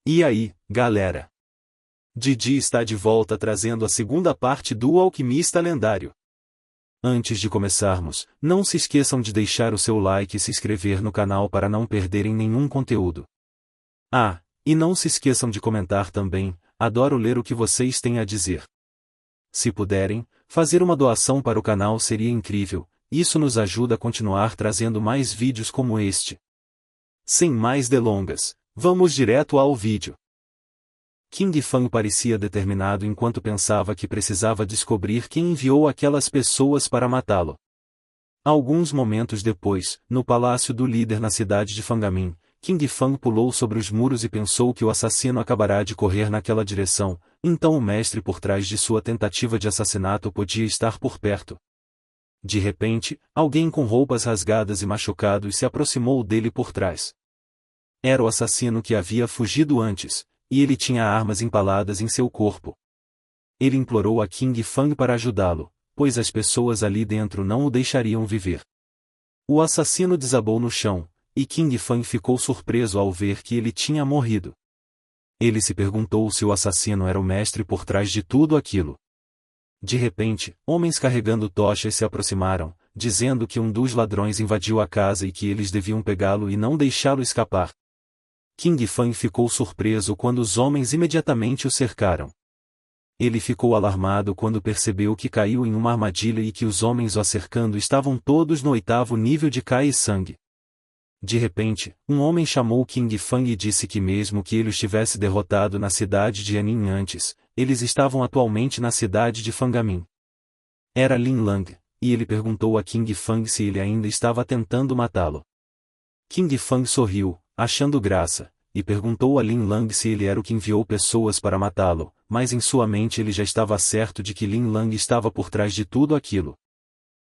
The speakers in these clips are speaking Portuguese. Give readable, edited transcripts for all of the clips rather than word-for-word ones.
E aí, galera? Didi está de volta trazendo a segunda parte do Alquimista Lendário. Antes de começarmos, não se esqueçam de deixar o seu like e se inscrever no canal para não perderem nenhum conteúdo. Ah, e não se esqueçam de comentar também, adoro ler o que vocês têm a dizer. Se puderem, fazer uma doação para o canal seria incrível, isso nos ajuda a continuar trazendo mais vídeos como este. Sem mais delongas, vamos direto ao vídeo. King Fang parecia determinado enquanto pensava que precisava descobrir quem enviou aquelas pessoas para matá-lo. Alguns momentos depois, no palácio do líder na cidade de Fangamin, King Fang pulou sobre os muros e pensou que o assassino acabará de correr naquela direção, então o mestre por trás de sua tentativa de assassinato podia estar por perto. De repente, alguém com roupas rasgadas e machucado se aproximou dele por trás. Era o assassino que havia fugido antes, e ele tinha armas empaladas em seu corpo. Ele implorou a King Fang para ajudá-lo, pois as pessoas ali dentro não o deixariam viver. O assassino desabou no chão, e King Fang ficou surpreso ao ver que ele tinha morrido. Ele se perguntou se o assassino era o mestre por trás de tudo aquilo. De repente, homens carregando tochas se aproximaram, dizendo que um dos ladrões invadiu a casa e que eles deviam pegá-lo e não deixá-lo escapar. King Fang ficou surpreso quando os homens imediatamente o cercaram. Ele ficou alarmado quando percebeu que caiu em uma armadilha e que os homens o cercando estavam todos no 8º nível de Kai Sang. De repente, um homem chamou King Fang e disse que mesmo que ele estivesse derrotado na cidade de Anin antes, eles estavam atualmente na cidade de Fangamin. Era Lin Lang, e ele perguntou a King Fang se ele ainda estava tentando matá-lo. King Fang sorriu, achando graça, e perguntou a Lin Lang se ele era o que enviou pessoas para matá-lo, mas em sua mente ele já estava certo de que Lin Lang estava por trás de tudo aquilo.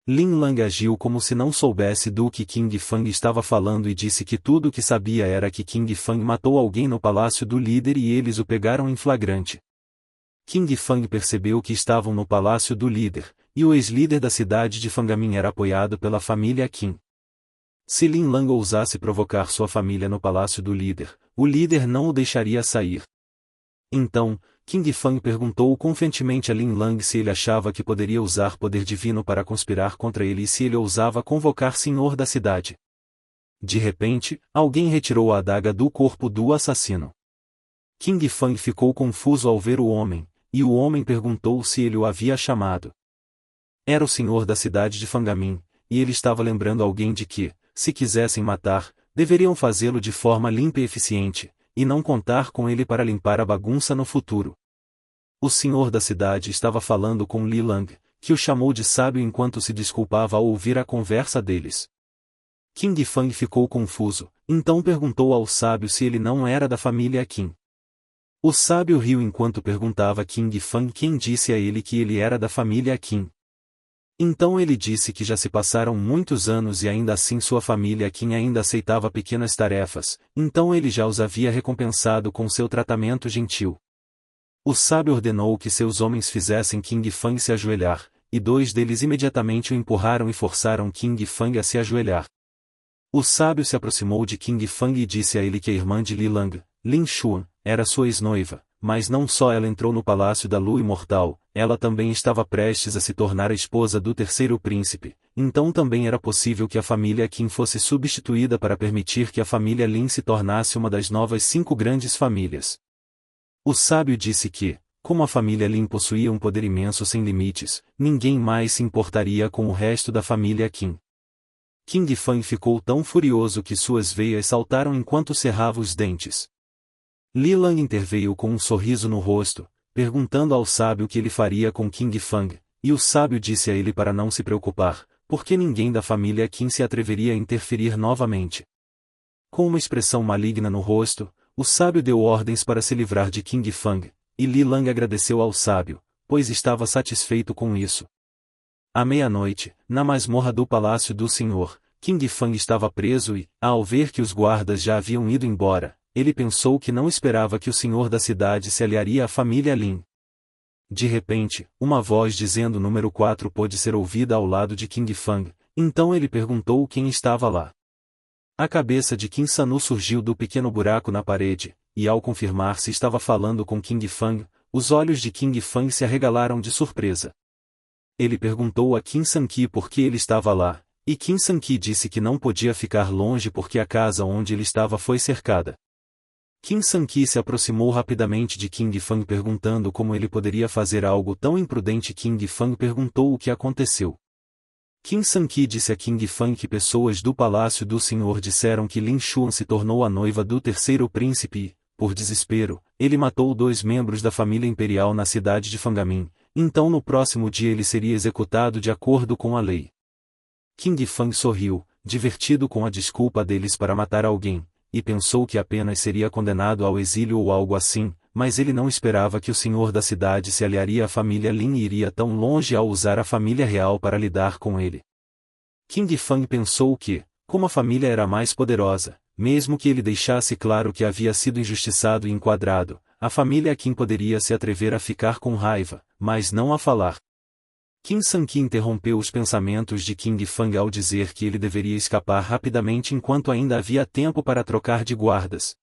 Lin Lang agiu como se não soubesse do que King Fang estava falando e disse que tudo o que sabia era que King Fang matou alguém no palácio do líder e eles o pegaram em flagrante. King Fang percebeu que estavam no palácio do líder, e o ex-líder da cidade de Fangamin era apoiado pela família Qin. Se Lin Lang ousasse provocar sua família no palácio do líder, o líder não o deixaria sair. Então, King Fang perguntou confiantemente a Lin Lang se ele achava que poderia usar poder divino para conspirar contra ele e se ele ousava convocar Senhor da cidade. De repente, alguém retirou a adaga do corpo do assassino. King Fang ficou confuso ao ver o homem, e o homem perguntou se ele o havia chamado. Era o senhor da cidade de Fangamin, e ele estava lembrando alguém de que, se quisessem matar, deveriam fazê-lo de forma limpa e eficiente, e não contar com ele para limpar a bagunça no futuro. O senhor da cidade estava falando com Li Lang, que o chamou de sábio enquanto se desculpava ao ouvir a conversa deles. King Fang ficou confuso, então perguntou ao sábio se ele não era da família Qin. O sábio riu enquanto perguntava a King Fang quem disse a ele que ele era da família Qin. Então ele disse que já se passaram muitos anos e ainda assim sua família Qin ainda aceitava pequenas tarefas, então ele já os havia recompensado com seu tratamento gentil. O sábio ordenou que seus homens fizessem King Fang se ajoelhar, e 2 deles imediatamente o empurraram e forçaram King Fang a se ajoelhar. O sábio se aproximou de King Fang e disse a ele que a irmã de Li Lang, Lin Xuan, era sua ex-noiva, mas não só ela entrou no Palácio da Lua Imortal, ela também estava prestes a se tornar a esposa do 3º príncipe, então também era possível que a família Qin fosse substituída para permitir que a família Lin se tornasse uma das novas 5 grandes famílias. O sábio disse que, como a família Lin possuía um poder imenso sem limites, ninguém mais se importaria com o resto da família Qin. King Fang ficou tão furioso que suas veias saltaram enquanto cerrava os dentes. Li Lang interveio com um sorriso no rosto, perguntando ao sábio o que ele faria com King Fang, e o sábio disse a ele para não se preocupar, porque ninguém da família Qin se atreveria a interferir novamente. Com uma expressão maligna no rosto, o sábio deu ordens para se livrar de King Fang, e Li Lang agradeceu ao sábio, pois estava satisfeito com isso. À meia-noite, na masmorra do Palácio do Senhor, King Fang estava preso e, ao ver que os guardas já haviam ido embora, ele pensou que não esperava que o senhor da cidade se aliaria à família Lin. De repente, uma voz dizendo número 4 pôde ser ouvida ao lado de King Fang, então ele perguntou quem estava lá. A cabeça de Qin Sanu surgiu do pequeno buraco na parede, e ao confirmar se estava falando com King Fang, os olhos de King Fang se arregalaram de surpresa. Ele perguntou a Qin Sanqi por que ele estava lá, e Qin Sanqi disse que não podia ficar longe porque a casa onde ele estava foi cercada. Qin Sanqi se aproximou rapidamente de King Fang perguntando como ele poderia fazer algo tão imprudente. King Fang perguntou o que aconteceu. Qin Sanqi disse a King Fang que pessoas do palácio do senhor disseram que Lin Xuan se tornou a noiva do terceiro príncipe e, por desespero, ele matou 2 membros da família imperial na cidade de Fangamin, então no próximo dia ele seria executado de acordo com a lei. King Fang sorriu, divertido com a desculpa deles para matar alguém, e pensou que apenas seria condenado ao exílio ou algo assim, mas ele não esperava que o senhor da cidade se aliaria à família Lin e iria tão longe ao usar a família real para lidar com ele. King Fang pensou que, como a família era mais poderosa, mesmo que ele deixasse claro que havia sido injustiçado e enquadrado, a família Qin poderia se atrever a ficar com raiva, mas não a falar. Qin Sanqi interrompeu os pensamentos de King Fang ao dizer que ele deveria escapar rapidamente enquanto ainda havia tempo para trocar de guardas.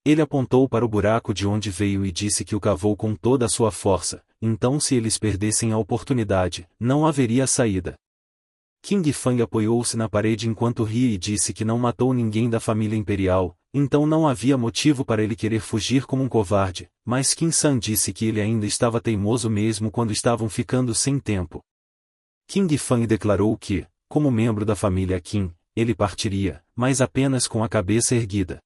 Ele apontou para o buraco de onde veio e disse que o cavou com toda a sua força, então se eles perdessem a oportunidade, não haveria saída. King Fang apoiou-se na parede enquanto ria e disse que não matou ninguém da família imperial, então não havia motivo para ele querer fugir como um covarde, mas Qin San disse que ele ainda estava teimoso mesmo quando estavam ficando sem tempo. King Fang declarou que, como membro da família Qin, ele partiria, mas apenas com a cabeça erguida.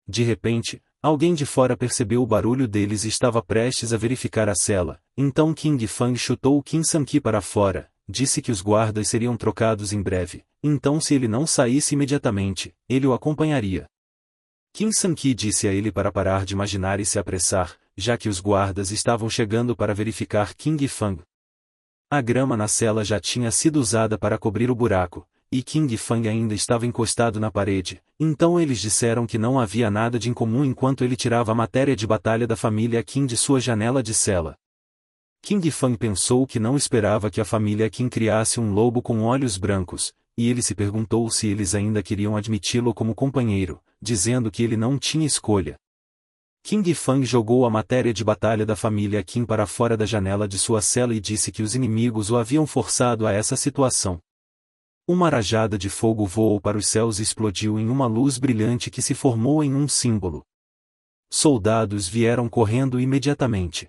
De repente, alguém de fora percebeu o barulho deles e estava prestes a verificar a cela, então King Fang chutou Qin Sanqi para fora, disse que os guardas seriam trocados em breve, então se ele não saísse imediatamente, ele o acompanharia. Qin Sanqi disse a ele para parar de imaginar e se apressar, já que os guardas estavam chegando para verificar King Fang. A grama na cela já tinha sido usada para cobrir o buraco, e King Fang ainda estava encostado na parede, então eles disseram que não havia nada de incomum enquanto ele tirava a matéria de batalha da família Qin de sua janela de cela. King Fang pensou que não esperava que a família Qin criasse um lobo com olhos brancos, e ele se perguntou se eles ainda queriam admiti-lo como companheiro, dizendo que ele não tinha escolha. King Fang jogou a matéria de batalha da família Qin para fora da janela de sua cela e disse que os inimigos o haviam forçado a essa situação. Uma rajada de fogo voou para os céus e explodiu em uma luz brilhante que se formou em um símbolo. Soldados vieram correndo imediatamente.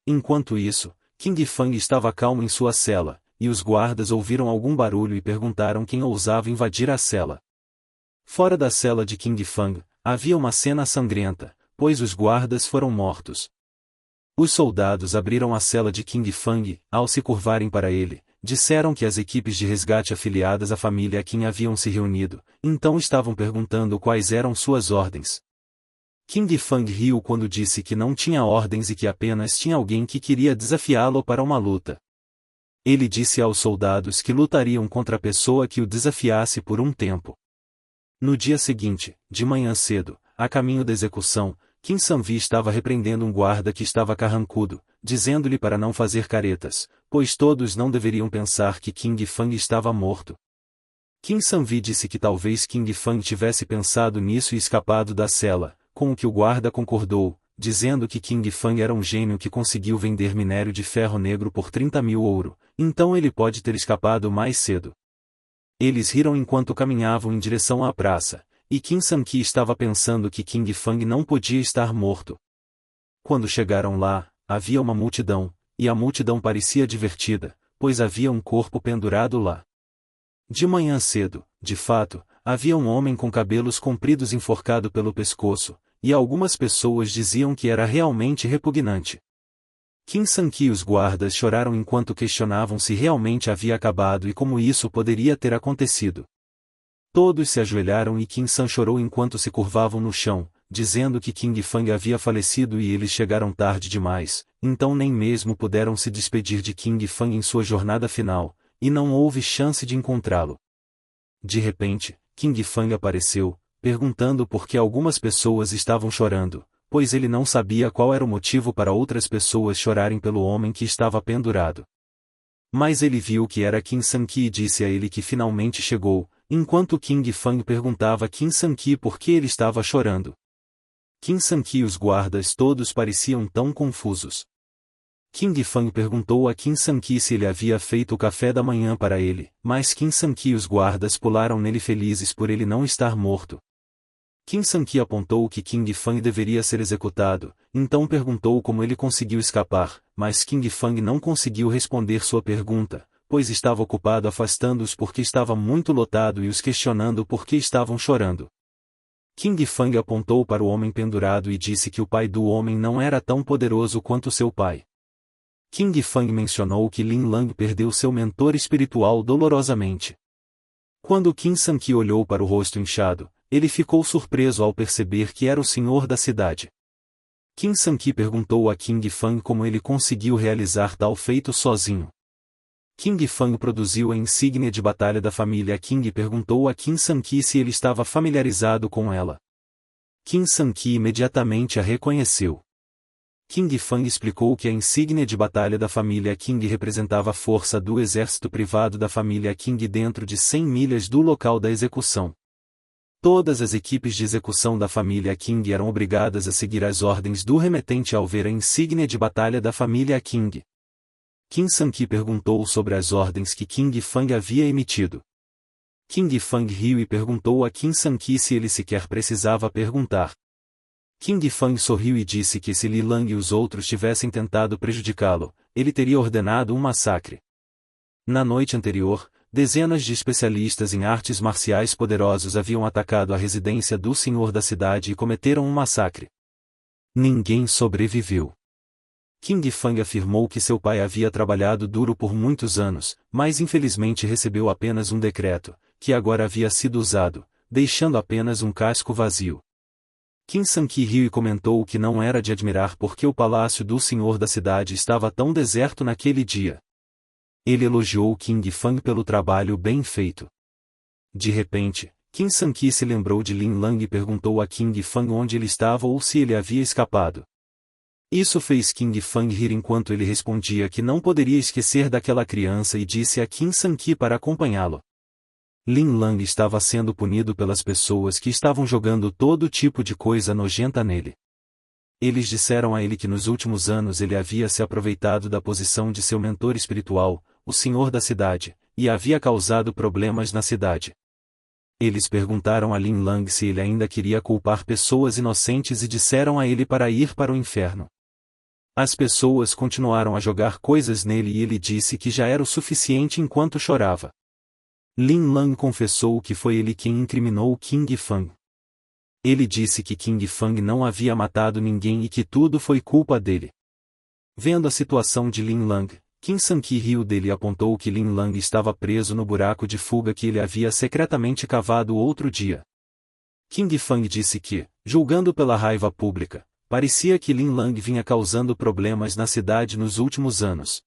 Enquanto isso, King Fang estava calmo em sua cela, e os guardas ouviram algum barulho e perguntaram quem ousava invadir a cela. Fora da cela de King Fang, havia uma cena sangrenta, pois os guardas foram mortos. Os soldados abriram a cela de King Fang e, ao se curvarem para ele, disseram que as equipes de resgate afiliadas à família Qin haviam se reunido, então estavam perguntando quais eram suas ordens. King Fang riu quando disse que não tinha ordens e que apenas tinha alguém que queria desafiá-lo para uma luta. Ele disse aos soldados que lutariam contra a pessoa que o desafiasse por um tempo. No dia seguinte, de manhã cedo, a caminho da execução, Qin Sanvi estava repreendendo um guarda que estava carrancudo, dizendo-lhe para não fazer caretas, pois todos não deveriam pensar que King Fang estava morto. Qin Sanvi disse que talvez King Fang tivesse pensado nisso e escapado da cela, com o que o guarda concordou, dizendo que King Fang era um gênio que conseguiu vender minério de ferro negro por 30.000 ouro, então ele pode ter escapado mais cedo. Eles riram enquanto caminhavam em direção à praça, e Qin Sanqi estava pensando que King Fang não podia estar morto. Quando chegaram lá, havia uma multidão, e a multidão parecia divertida, pois havia um corpo pendurado lá. De manhã cedo, de fato, havia um homem com cabelos compridos enforcado pelo pescoço, e algumas pessoas diziam que era realmente repugnante. Qin Sanqi e os guardas choraram enquanto questionavam se realmente havia acabado e como isso poderia ter acontecido. Todos se ajoelharam e Qin San chorou enquanto se curvavam no chão, dizendo que King Fang havia falecido e eles chegaram tarde demais, então nem mesmo puderam se despedir de King Fang em sua jornada final, e não houve chance de encontrá-lo. De repente, King Fang apareceu, perguntando por que algumas pessoas estavam chorando, pois ele não sabia qual era o motivo para outras pessoas chorarem pelo homem que estava pendurado. Mas ele viu que era Qin Sanqi e disse a ele que finalmente chegou, enquanto King Fang perguntava a Qin Sanqi por que ele estava chorando. Qin Sanqi e os guardas todos pareciam tão confusos. King Fang perguntou a Qin Sanqi se ele havia feito o café da manhã para ele, mas Qin Sanqi e os guardas pularam nele felizes por ele não estar morto. Qin Sanqi apontou que King Fang deveria ser executado, então perguntou como ele conseguiu escapar, mas King Fang não conseguiu responder sua pergunta, pois estava ocupado afastando-os porque estava muito lotado e os questionando por que estavam chorando. King Fang apontou para o homem pendurado e disse que o pai do homem não era tão poderoso quanto seu pai. King Fang mencionou que Lin Lang perdeu seu mentor espiritual dolorosamente. Quando Qin Sanqi olhou para o rosto inchado, ele ficou surpreso ao perceber que era o senhor da cidade. Qin Sanqi perguntou a King Fang como ele conseguiu realizar tal feito sozinho. King Fang produziu a insígnia de batalha da família Qing e perguntou a Qin Sanqi se ele estava familiarizado com ela. Qin Sanqi imediatamente a reconheceu. King Fang explicou que a insígnia de batalha da família Qing representava a força do exército privado da família Qing dentro de 100 milhas do local da execução. Todas as equipes de execução da família Qing eram obrigadas a seguir as ordens do remetente ao ver a insígnia de batalha da família Qing. Qin Sanqi perguntou sobre as ordens que King Fang havia emitido. King Fang riu e perguntou a Qin Sanqi se ele sequer precisava perguntar. King Fang sorriu e disse que se Li Lang e os outros tivessem tentado prejudicá-lo, ele teria ordenado um massacre. Na noite anterior, dezenas de especialistas em artes marciais poderosos haviam atacado a residência do senhor da cidade e cometeram um massacre. Ninguém sobreviveu. King Fang afirmou que seu pai havia trabalhado duro por muitos anos, mas infelizmente recebeu apenas um decreto, que agora havia sido usado, deixando apenas um casco vazio. Qin Sanqi riu e comentou que não era de admirar porque o palácio do senhor da cidade estava tão deserto naquele dia. Ele elogiou King Fang pelo trabalho bem feito. De repente, Qin Sanqi se lembrou de Lin Lang e perguntou a King Fang onde ele estava ou se ele havia escapado. Isso fez King Fang rir enquanto ele respondia que não poderia esquecer daquela criança e disse a Qin Sanqi para acompanhá-lo. Lin Lang estava sendo punido pelas pessoas que estavam jogando todo tipo de coisa nojenta nele. Eles disseram a ele que nos últimos anos ele havia se aproveitado da posição de seu mentor espiritual, o senhor da cidade, e havia causado problemas na cidade. Eles perguntaram a Lin Lang se ele ainda queria culpar pessoas inocentes e disseram a ele para ir para o inferno. As pessoas continuaram a jogar coisas nele e ele disse que já era o suficiente enquanto chorava. Lin Lang confessou que foi ele quem incriminou King Fang. Ele disse que King Fang não havia matado ninguém e que tudo foi culpa dele. Vendo a situação de Lin Lang, Qin Sanqi riu dele e apontou que Lin Lang estava preso no buraco de fuga que ele havia secretamente cavado outro dia. King Fang disse que, julgando pela raiva pública, parecia que Lin Lang vinha causando problemas na cidade nos últimos anos.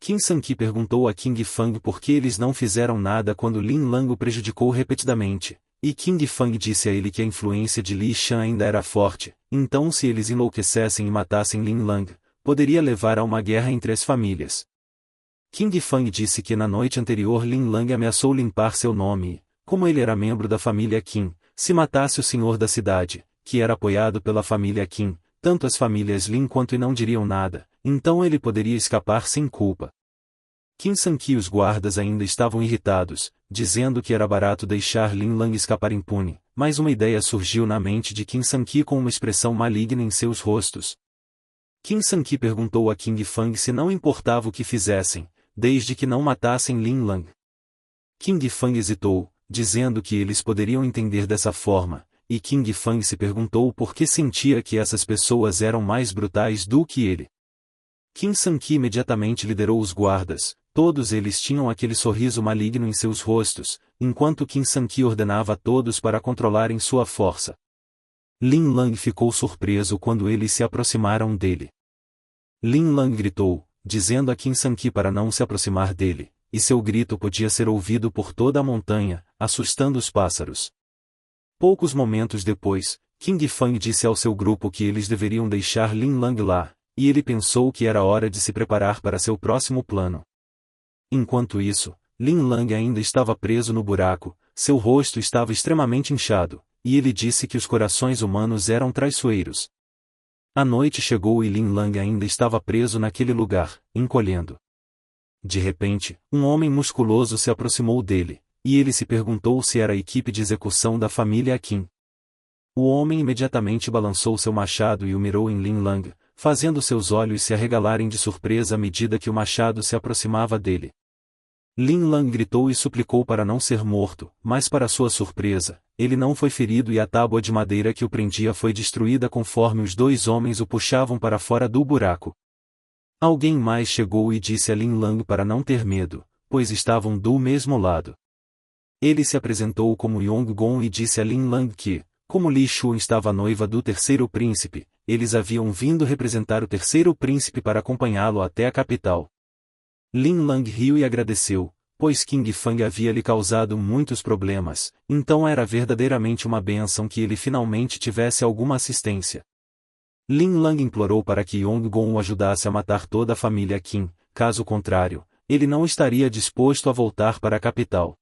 Qin Sanqi perguntou a King Fang por que eles não fizeram nada quando Lin Lang o prejudicou repetidamente, e King Fang disse a ele que a influência de Li Shan ainda era forte, então se eles enlouquecessem e matassem Lin Lang, poderia levar a uma guerra entre as famílias. King Fang disse que na noite anterior Lin Lang ameaçou limpar seu nome e, como ele era membro da família Qin, se matasse o senhor da cidade, que era apoiado pela família Qin, tanto as famílias Lin quanto e não diriam nada, então ele poderia escapar sem culpa. Qin Sanqi e os guardas ainda estavam irritados, dizendo que era barato deixar Lin Lang escapar impune, mas uma ideia surgiu na mente de Qin Sanqi com uma expressão maligna em seus rostos. Qin Sanqi perguntou a King Fang se não importava o que fizessem, desde que não matassem Lin Lang. King Fang hesitou, dizendo que eles poderiam entender dessa forma, e King Fang se perguntou por que sentia que essas pessoas eram mais brutais do que ele. Qin Sanqi imediatamente liderou os guardas, todos eles tinham aquele sorriso maligno em seus rostos, enquanto Qin Sanqi ordenava a todos para controlarem sua força. Lin Lang ficou surpreso quando eles se aproximaram dele. Lin Lang gritou, dizendo a Qin Sanqi para não se aproximar dele, e seu grito podia ser ouvido por toda a montanha, assustando os pássaros. Poucos momentos depois, King Fang disse ao seu grupo que eles deveriam deixar Lin Lang lá, e ele pensou que era hora de se preparar para seu próximo plano. Enquanto isso, Lin Lang ainda estava preso no buraco, seu rosto estava extremamente inchado, e ele disse que os corações humanos eram traiçoeiros. A noite chegou e Lin Lang ainda estava preso naquele lugar, encolhendo. De repente, um homem musculoso se aproximou dele, e ele se perguntou se era a equipe de execução da família Qin. O homem imediatamente balançou seu machado e o mirou em Lin Lang, fazendo seus olhos se arregalarem de surpresa à medida que o machado se aproximava dele. Lin Lang gritou e suplicou para não ser morto, mas para sua surpresa, ele não foi ferido e a tábua de madeira que o prendia foi destruída conforme os dois homens o puxavam para fora do buraco. Alguém mais chegou e disse a Lin Lang para não ter medo, pois estavam do mesmo lado. Ele se apresentou como Yong-gon e disse a Lin Lang que, como Li Shun estava noiva do terceiro príncipe, eles haviam vindo representar o terceiro príncipe para acompanhá-lo até a capital. Lin Lang riu e agradeceu, pois King Fang havia lhe causado muitos problemas, então era verdadeiramente uma bênção que ele finalmente tivesse alguma assistência. Lin Lang implorou para que Yong-gon o ajudasse a matar toda a família Qin, caso contrário, ele não estaria disposto a voltar para a capital.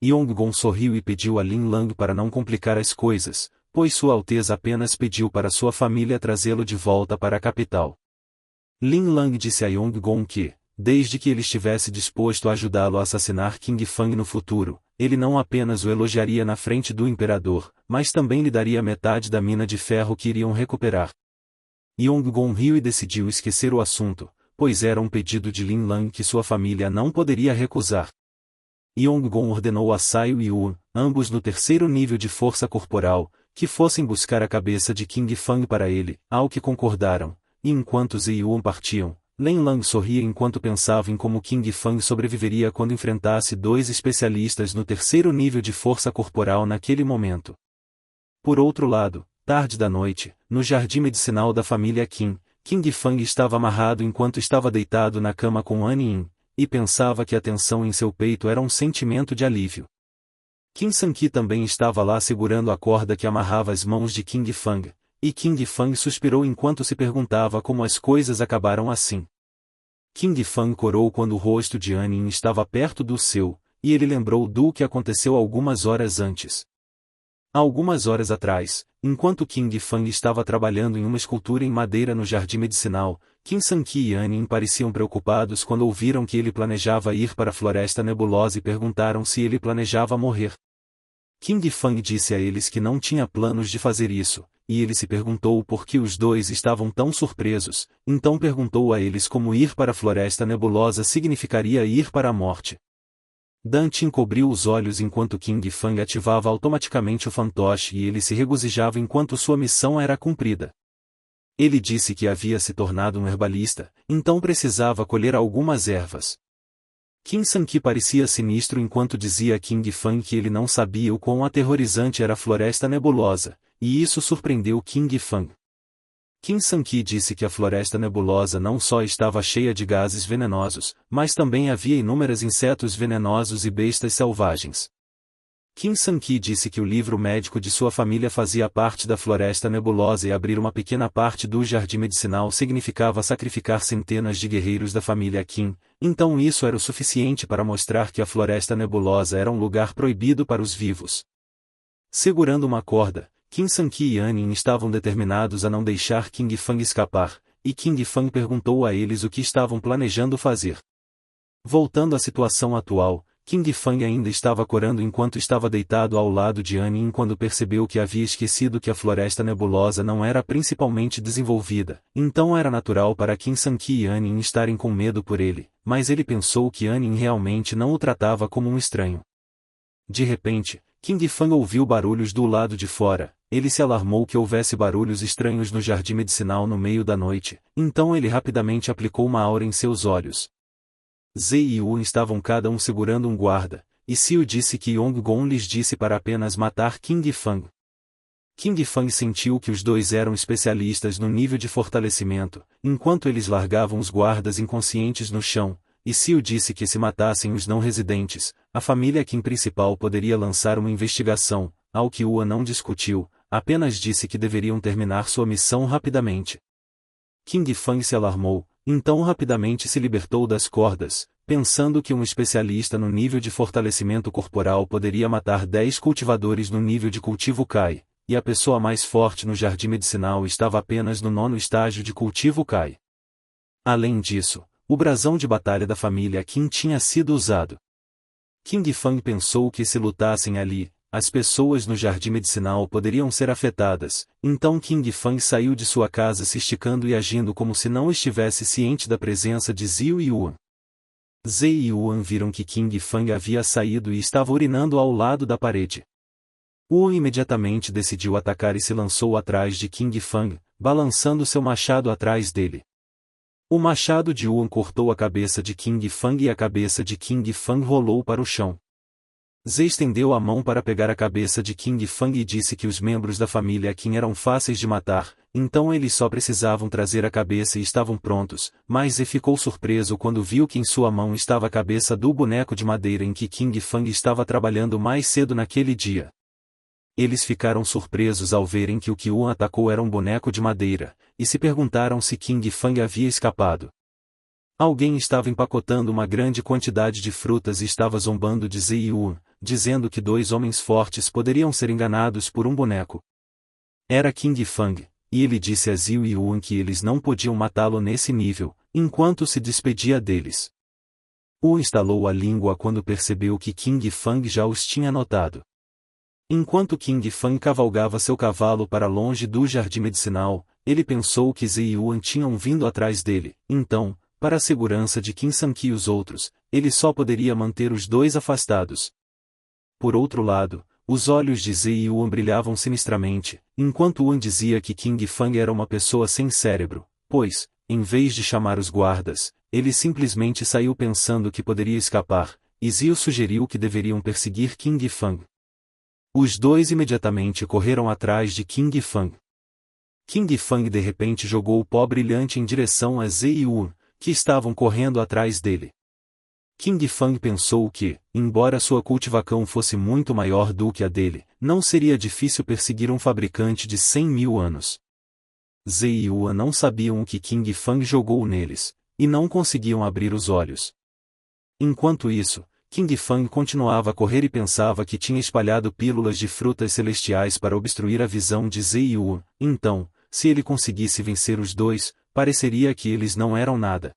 Yong-gon sorriu e pediu a Lin Lang para não complicar as coisas, pois Sua Alteza apenas pediu para sua família trazê-lo de volta para a capital. Lin Lang disse a Yong-gon que, desde que ele estivesse disposto a ajudá-lo a assassinar King Fang no futuro, ele não apenas o elogiaria na frente do imperador, mas também lhe daria metade da mina de ferro que iriam recuperar. Yong-gon riu e decidiu esquecer o assunto, pois era um pedido de Lin Lang que sua família não poderia recusar. Yong-gon ordenou a Saio e Wu, ambos no terceiro nível de força corporal, que fossem buscar a cabeça de King Fang para ele, ao que concordaram, e enquanto Zi e Wu partiam, Lin Lang sorria enquanto pensava em como King Fang sobreviveria quando enfrentasse dois especialistas no terceiro nível de força corporal naquele momento. Por outro lado, tarde da noite, no jardim medicinal da família Qin, King Fang estava amarrado enquanto estava deitado na cama com An Yin, e pensava que a tensão em seu peito era um sentimento de alívio. Qin Sanqi também estava lá segurando a corda que amarrava as mãos de King Fang, e King Fang suspirou enquanto se perguntava como as coisas acabaram assim. King Fang corou quando o rosto de An Yin estava perto do seu, e ele lembrou do que aconteceu algumas horas antes. Algumas horas atrás, enquanto King Fang estava trabalhando em uma escultura em madeira no jardim medicinal, Qin Sanqi e An Yin pareciam preocupados quando ouviram que ele planejava ir para a Floresta Nebulosa e perguntaram se ele planejava morrer. King Fang disse a eles que não tinha planos de fazer isso, e ele se perguntou por que os dois estavam tão surpresos, então perguntou a eles como ir para a Floresta Nebulosa significaria ir para a morte. Dante encobriu os olhos enquanto King Fang ativava automaticamente o fantoche e ele se regozijava enquanto sua missão era cumprida. Ele disse que havia se tornado um herbalista, então precisava colher algumas ervas. Qin Sanqi parecia sinistro enquanto dizia a King Fang que ele não sabia o quão aterrorizante era a Floresta Nebulosa, e isso surpreendeu King Fang. Qin Sanqi disse que a Floresta Nebulosa não só estava cheia de gases venenosos, mas também havia inúmeros insetos venenosos e bestas selvagens. Qin Sanqi disse que o livro médico de sua família fazia parte da Floresta Nebulosa e abrir uma pequena parte do jardim medicinal significava sacrificar centenas de guerreiros da família Qin, então isso era o suficiente para mostrar que a Floresta Nebulosa era um lugar proibido para os vivos. Segurando uma corda, Qin Sanqi e An Yin estavam determinados a não deixar King Fang escapar, e King Fang perguntou a eles o que estavam planejando fazer. Voltando à situação atual, King Fang ainda estava corando enquanto estava deitado ao lado de An Yin quando percebeu que havia esquecido que a Floresta Nebulosa não era principalmente desenvolvida, então era natural para Qin Sanqi e An Yin estarem com medo por ele, mas ele pensou que An Yin realmente não o tratava como um estranho. De repente, King Fang ouviu barulhos do lado de fora, ele se alarmou que houvesse barulhos estranhos no jardim medicinal no meio da noite, então ele rapidamente aplicou uma aura em seus olhos. Ze e Wu estavam cada um segurando um guarda, e Xiu disse que Yong-gon lhes disse para apenas matar King Fang. King Fang sentiu que os dois eram especialistas no nível de fortalecimento, enquanto eles largavam os guardas inconscientes no chão, e Xiu disse que se matassem os não residentes, a família Qin principal poderia lançar uma investigação, ao que Wu não discutiu, apenas disse que deveriam terminar sua missão rapidamente. King Fang se alarmou, então rapidamente se libertou das cordas, pensando que um especialista no nível de fortalecimento corporal poderia matar 10 cultivadores no nível de cultivo Kai, e a pessoa mais forte no jardim medicinal estava apenas no 9º estágio de cultivo Kai. Além disso, o brasão de batalha da família Qin tinha sido usado. King Fang pensou que se lutassem ali, as pessoas no jardim medicinal poderiam ser afetadas, então King Fang saiu de sua casa se esticando e agindo como se não estivesse ciente da presença de Ziyu e Yuan. Zhe e Yuan viram que King Fang havia saído e estava urinando ao lado da parede. Yuan imediatamente decidiu atacar e se lançou atrás de King Fang, balançando seu machado atrás dele. O machado de Yuan cortou a cabeça de King Fang e a cabeça de King Fang rolou para o chão. Zhe estendeu a mão para pegar a cabeça de King Fang e disse que os membros da família Qin eram fáceis de matar, então eles só precisavam trazer a cabeça e estavam prontos, mas Zhe ficou surpreso quando viu que em sua mão estava a cabeça do boneco de madeira em que King Fang estava trabalhando mais cedo naquele dia. Eles ficaram surpresos ao verem que o que Yuan atacou era um boneco de madeira, e se perguntaram se King Fang havia escapado. Alguém estava empacotando uma grande quantidade de frutas e estava zombando de Zhe e Yuan, dizendo que 2 homens fortes poderiam ser enganados por um boneco. Era King Fang, e ele disse a Zhe e Yuan que eles não podiam matá-lo nesse nível, enquanto se despedia deles. Yuan estalou a língua quando percebeu que King Fang já os tinha notado. Enquanto King Fang cavalgava seu cavalo para longe do jardim medicinal, ele pensou que Zhe e Yuan tinham vindo atrás dele, então, para a segurança de Qin Sanqi e os outros, ele só poderia manter os 2 afastados. Por outro lado, os olhos de Zhe e Yuan brilhavam sinistramente, enquanto Yuan dizia que King Fang era uma pessoa sem cérebro, pois, em vez de chamar os guardas, ele simplesmente saiu pensando que poderia escapar, e Zhe sugeriu que deveriam perseguir King Fang. Os 2 imediatamente correram atrás de King Fang. King Fang de repente jogou o pó brilhante em direção a Zhe e Yuan, que estavam correndo atrás dele. King Fang pensou que, embora sua cultivação fosse muito maior do que a dele, não seria difícil perseguir um fabricante de 100.000 anos. Zhe e Yuan não sabiam o que King Fang jogou neles, e não conseguiam abrir os olhos. Enquanto isso, King Fang continuava a correr e pensava que tinha espalhado pílulas de frutas celestiais para obstruir a visão de Zhe e Yuan, então, se ele conseguisse vencer os 2, pareceria que eles não eram nada.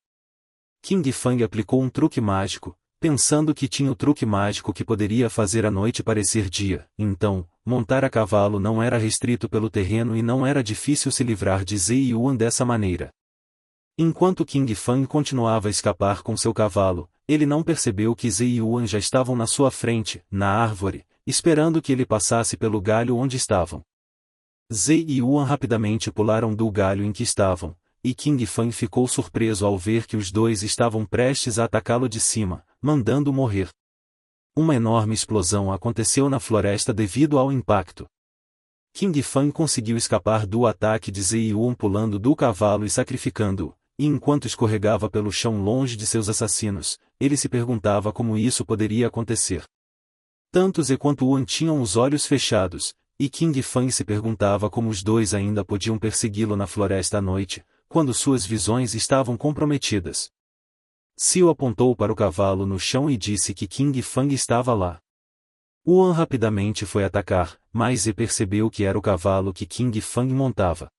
King Fang aplicou um truque mágico, pensando que tinha o truque mágico que poderia fazer a noite parecer dia, então, montar a cavalo não era restrito pelo terreno e não era difícil se livrar de Zhe e Yuan dessa maneira. Enquanto King Fang continuava a escapar com seu cavalo, ele não percebeu que Zhe e Yuan já estavam na sua frente, na árvore, esperando que ele passasse pelo galho onde estavam. Zhe e Yuan rapidamente pularam do galho em que estavam, e King Fang ficou surpreso ao ver que os 2 estavam prestes a atacá-lo de cima, mandando morrer. Uma enorme explosão aconteceu na floresta devido ao impacto. King Fang conseguiu escapar do ataque de Zhe e Yuan pulando do cavalo e sacrificando-o, e enquanto escorregava pelo chão longe de seus assassinos, ele se perguntava como isso poderia acontecer. Tanto Zhe quanto Yuan tinham os olhos fechados, e King Fang se perguntava como os 2 ainda podiam persegui-lo na floresta à noite, quando suas visões estavam comprometidas. Xiu apontou para o cavalo no chão e disse que King Fang estava lá. Yuan rapidamente foi atacar, mas Zhe percebeu que era o cavalo que King Fang montava.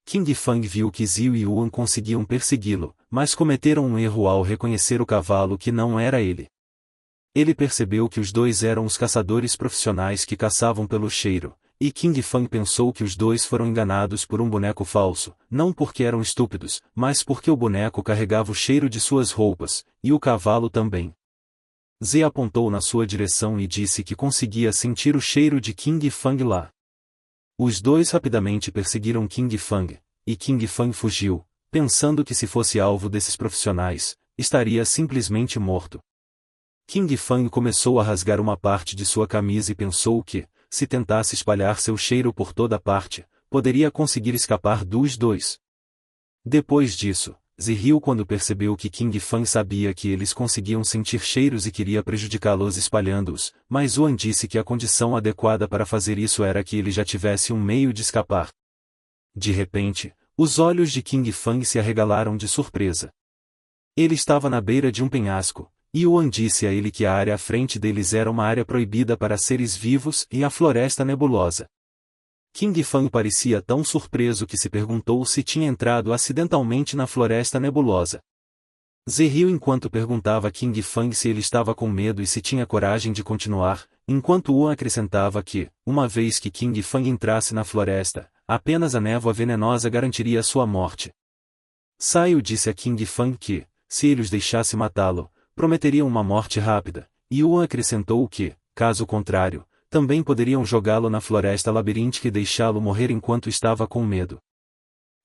King Fang viu que Xiu e Yuan conseguiam persegui-lo, mas cometeram um erro ao reconhecer o cavalo que não era ele. Ele percebeu que os 2 eram os caçadores profissionais que caçavam pelo cheiro, e King Fang pensou que os 2 foram enganados por um boneco falso, não porque eram estúpidos, mas porque o boneco carregava o cheiro de suas roupas, e o cavalo também. Zhe apontou na sua direção e disse que conseguia sentir o cheiro de King Fang lá. Os 2 rapidamente perseguiram King Fang, e King Fang fugiu, pensando que se fosse alvo desses profissionais, estaria simplesmente morto. King Fang começou a rasgar uma parte de sua camisa e pensou que, se tentasse espalhar seu cheiro por toda parte, poderia conseguir escapar dos 2. Depois disso, Zhe riu quando percebeu que King Fang sabia que eles conseguiam sentir cheiros e queria prejudicá-los espalhando-os, mas Yuan disse que a condição adequada para fazer isso era que ele já tivesse um meio de escapar. De repente, os olhos de King Fang se arregalaram de surpresa. Ele estava na beira de um penhasco, e Yuan disse a ele que a área à frente deles era uma área proibida para seres vivos e a floresta nebulosa. King Fang parecia tão surpreso que se perguntou se tinha entrado acidentalmente na floresta nebulosa. Ze riu enquanto perguntava a King Fang se ele estava com medo e se tinha coragem de continuar, enquanto Yuan acrescentava que, uma vez que King Fang entrasse na floresta, apenas a névoa venenosa garantiria sua morte. Saio disse a King Fang que, se ele os deixasse matá-lo, prometeriam uma morte rápida, e Yuan acrescentou que, caso contrário, também poderiam jogá-lo na floresta labiríntica e deixá-lo morrer enquanto estava com medo.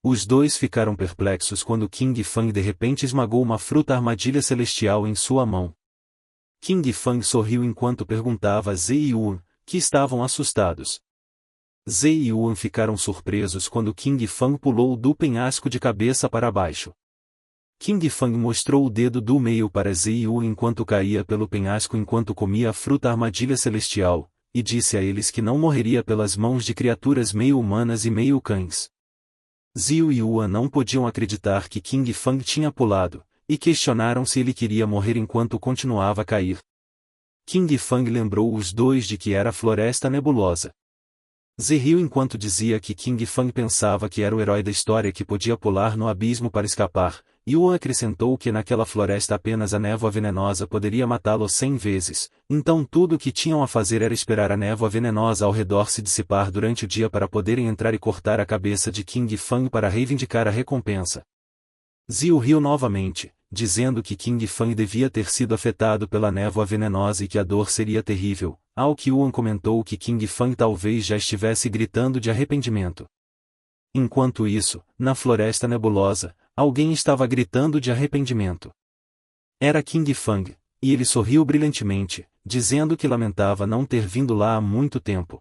Os dois ficaram perplexos quando King Fang de repente esmagou uma fruta armadilha celestial em sua mão. King Fang sorriu enquanto perguntava a Ze e Yuan, que estavam assustados. Ze e Yuan ficaram surpresos quando King Fang pulou do penhasco de cabeça para baixo. King Fang mostrou o dedo do meio para Ze e Yuan enquanto caía pelo penhasco enquanto comia a fruta armadilha celestial, e disse a eles que não morreria pelas mãos de criaturas meio humanas e meio cães. Ziyu e Yuan não podiam acreditar que King Fang tinha pulado, e questionaram se ele queria morrer enquanto continuava a cair. King Fang lembrou os dois de que era a floresta nebulosa. Ze riu enquanto dizia que King Fang pensava que era o herói da história que podia pular no abismo para escapar, e Yuan acrescentou que naquela floresta apenas a névoa venenosa poderia matá-lo 100 vezes, então tudo o que tinham a fazer era esperar a névoa venenosa ao redor se dissipar durante o dia para poderem entrar e cortar a cabeça de King Fang para reivindicar a recompensa. Ziyu riu novamente, dizendo que King Fang devia ter sido afetado pela névoa venenosa e que a dor seria terrível, ao que Yuan comentou que King Fang talvez já estivesse gritando de arrependimento. Enquanto isso, na floresta nebulosa, alguém estava gritando de arrependimento. Era King Fang, e ele sorriu brilhantemente, dizendo que lamentava não ter vindo lá há muito tempo.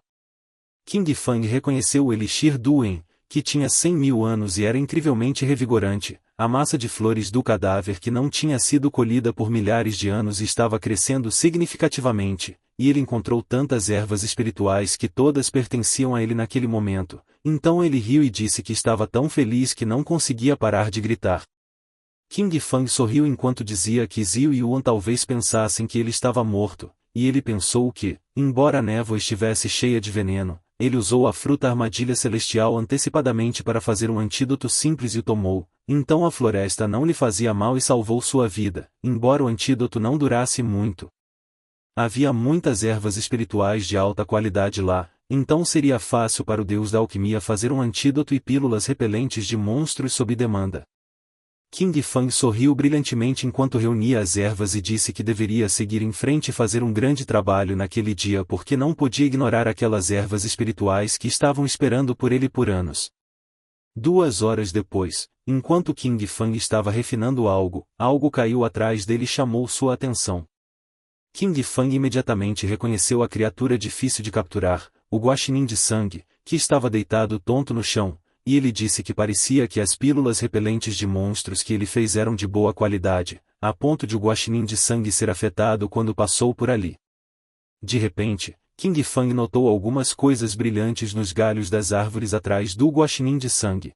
King Fang reconheceu o Elixir Duen, que tinha 100.000 anos e era incrivelmente revigorante. A massa de flores do cadáver que não tinha sido colhida por milhares de anos estava crescendo significativamente, e ele encontrou tantas ervas espirituais que todas pertenciam a ele naquele momento. Então ele riu e disse que estava tão feliz que não conseguia parar de gritar. King Fang sorriu enquanto dizia que Ziyu e Yuan talvez pensassem que ele estava morto, e ele pensou que, embora a névoa estivesse cheia de veneno, ele usou a fruta armadilha celestial antecipadamente para fazer um antídoto simples e o tomou, então a floresta não lhe fazia mal e salvou sua vida, embora o antídoto não durasse muito. Havia muitas ervas espirituais de alta qualidade lá, então seria fácil para o deus da alquimia fazer um antídoto e pílulas repelentes de monstros sob demanda. King Fang sorriu brilhantemente enquanto reunia as ervas e disse que deveria seguir em frente e fazer um grande trabalho naquele dia porque não podia ignorar aquelas ervas espirituais que estavam esperando por ele por anos. 2 horas depois, enquanto King Fang estava refinando algo caiu atrás dele e chamou sua atenção. King Fang imediatamente reconheceu a criatura difícil de capturar, o guaxinim de sangue, que estava deitado tonto no chão, e ele disse que parecia que as pílulas repelentes de monstros que ele fez eram de boa qualidade, a ponto de o guaxinim de sangue ser afetado quando passou por ali. De repente, King Fang notou algumas coisas brilhantes nos galhos das árvores atrás do guaxinim de sangue.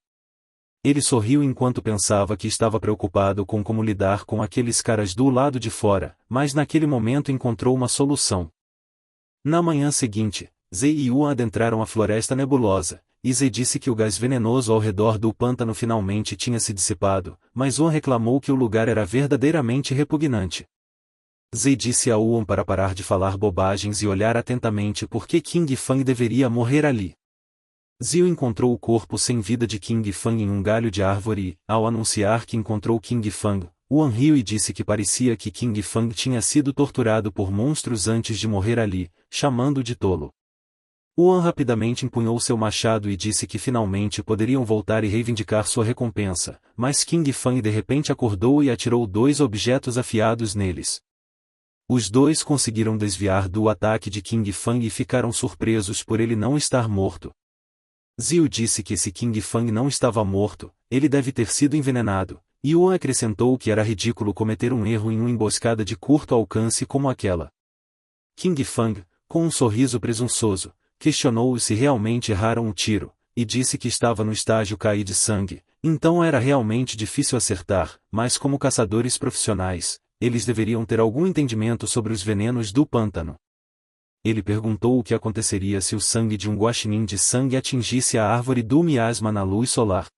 Ele sorriu enquanto pensava que estava preocupado com como lidar com aqueles caras do lado de fora, mas naquele momento encontrou uma solução. Na manhã seguinte, Ze e Yuan adentraram a floresta nebulosa, e Ze disse que o gás venenoso ao redor do pântano finalmente tinha se dissipado, mas Yuan reclamou que o lugar era verdadeiramente repugnante. Ze disse a Yuan para parar de falar bobagens e olhar atentamente porque King Fang deveria morrer ali. Ziyu encontrou o corpo sem vida de King Fang em um galho de árvore e, ao anunciar que encontrou King Fang, Yuan riu e disse que parecia que King Fang tinha sido torturado por monstros antes de morrer ali, chamando-o de tolo. Yuan rapidamente empunhou seu machado e disse que finalmente poderiam voltar e reivindicar sua recompensa, mas King Fang de repente acordou e atirou 2 objetos afiados neles. Os dois conseguiram desviar do ataque de King Fang e ficaram surpresos por ele não estar morto. Ziyu disse que se King Fang não estava morto, ele deve ter sido envenenado, e Yuan acrescentou que era ridículo cometer um erro em uma emboscada de curto alcance como aquela. King Fang, com um sorriso presunçoso, questionou-o se realmente erraram o tiro, e disse que estava no estágio cair de sangue, Então era realmente difícil acertar, mas como caçadores profissionais, eles deveriam ter algum entendimento sobre os venenos do pântano. Ele perguntou o que aconteceria se o sangue de um guaxinim de sangue atingisse a árvore do miasma na luz solar.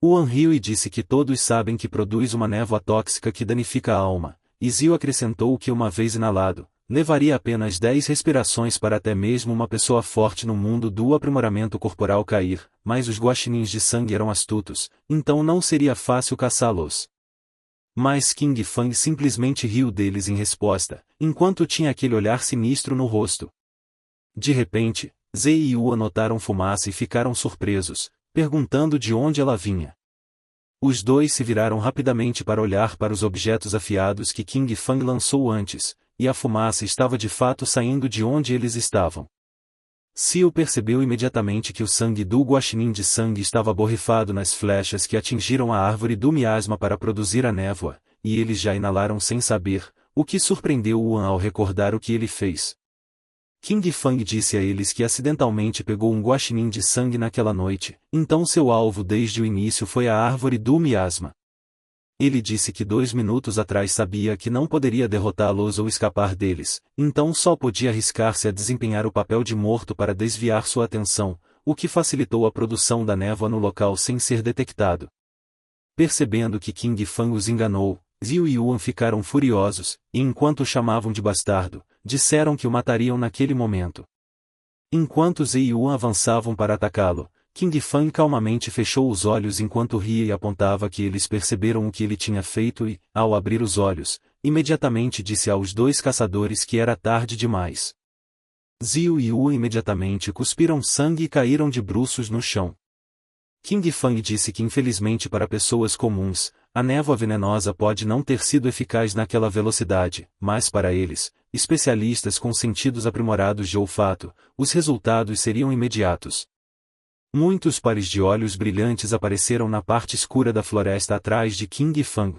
Wan riu e disse que todos sabem que produz uma névoa tóxica que danifica a alma, e Zio acrescentou que uma vez inalado, levaria apenas 10 respirações para até mesmo uma pessoa forte no mundo do aprimoramento corporal cair, mas os guaxinins de sangue eram astutos, então não seria fácil caçá-los. Mas King Fang simplesmente riu deles em resposta, enquanto tinha aquele olhar sinistro no rosto. De repente, Zei e Ua notaram fumaça e ficaram surpresos, perguntando de onde ela vinha. Os dois se viraram rapidamente para olhar para os objetos afiados que King Fang lançou antes, e a fumaça estava de fato saindo de onde eles estavam. Xiu percebeu imediatamente que o sangue do guaxinim de sangue estava borrifado nas flechas que atingiram a árvore do miasma para produzir a névoa, e eles já inalaram sem saber, o que surpreendeu Wan ao recordar o que ele fez. King Fang disse a eles que acidentalmente pegou um guaxinim de sangue naquela noite, então seu alvo desde o início foi a árvore do miasma. Ele disse que 2 minutos atrás sabia que não poderia derrotá-los ou escapar deles, então só podia arriscar-se a desempenhar o papel de morto para desviar sua atenção, o que facilitou a produção da névoa no local sem ser detectado. Percebendo que King Fang os enganou, Zio e Yuan ficaram furiosos, e enquanto o chamavam de bastardo, disseram que o matariam naquele momento. Enquanto Zei e Yuan avançavam para atacá-lo, King Fang calmamente fechou os olhos enquanto ria e apontava que eles perceberam o que ele tinha feito e, ao abrir os olhos, imediatamente disse aos 2 caçadores que era tarde demais. Zio e Yuan imediatamente cuspiram sangue e caíram de bruços no chão. King Fang disse que infelizmente para pessoas comuns, a névoa venenosa pode não ter sido eficaz naquela velocidade, mas para eles, especialistas com sentidos aprimorados de olfato, os resultados seriam imediatos. Muitos pares de olhos brilhantes apareceram na parte escura da floresta atrás de King Fang.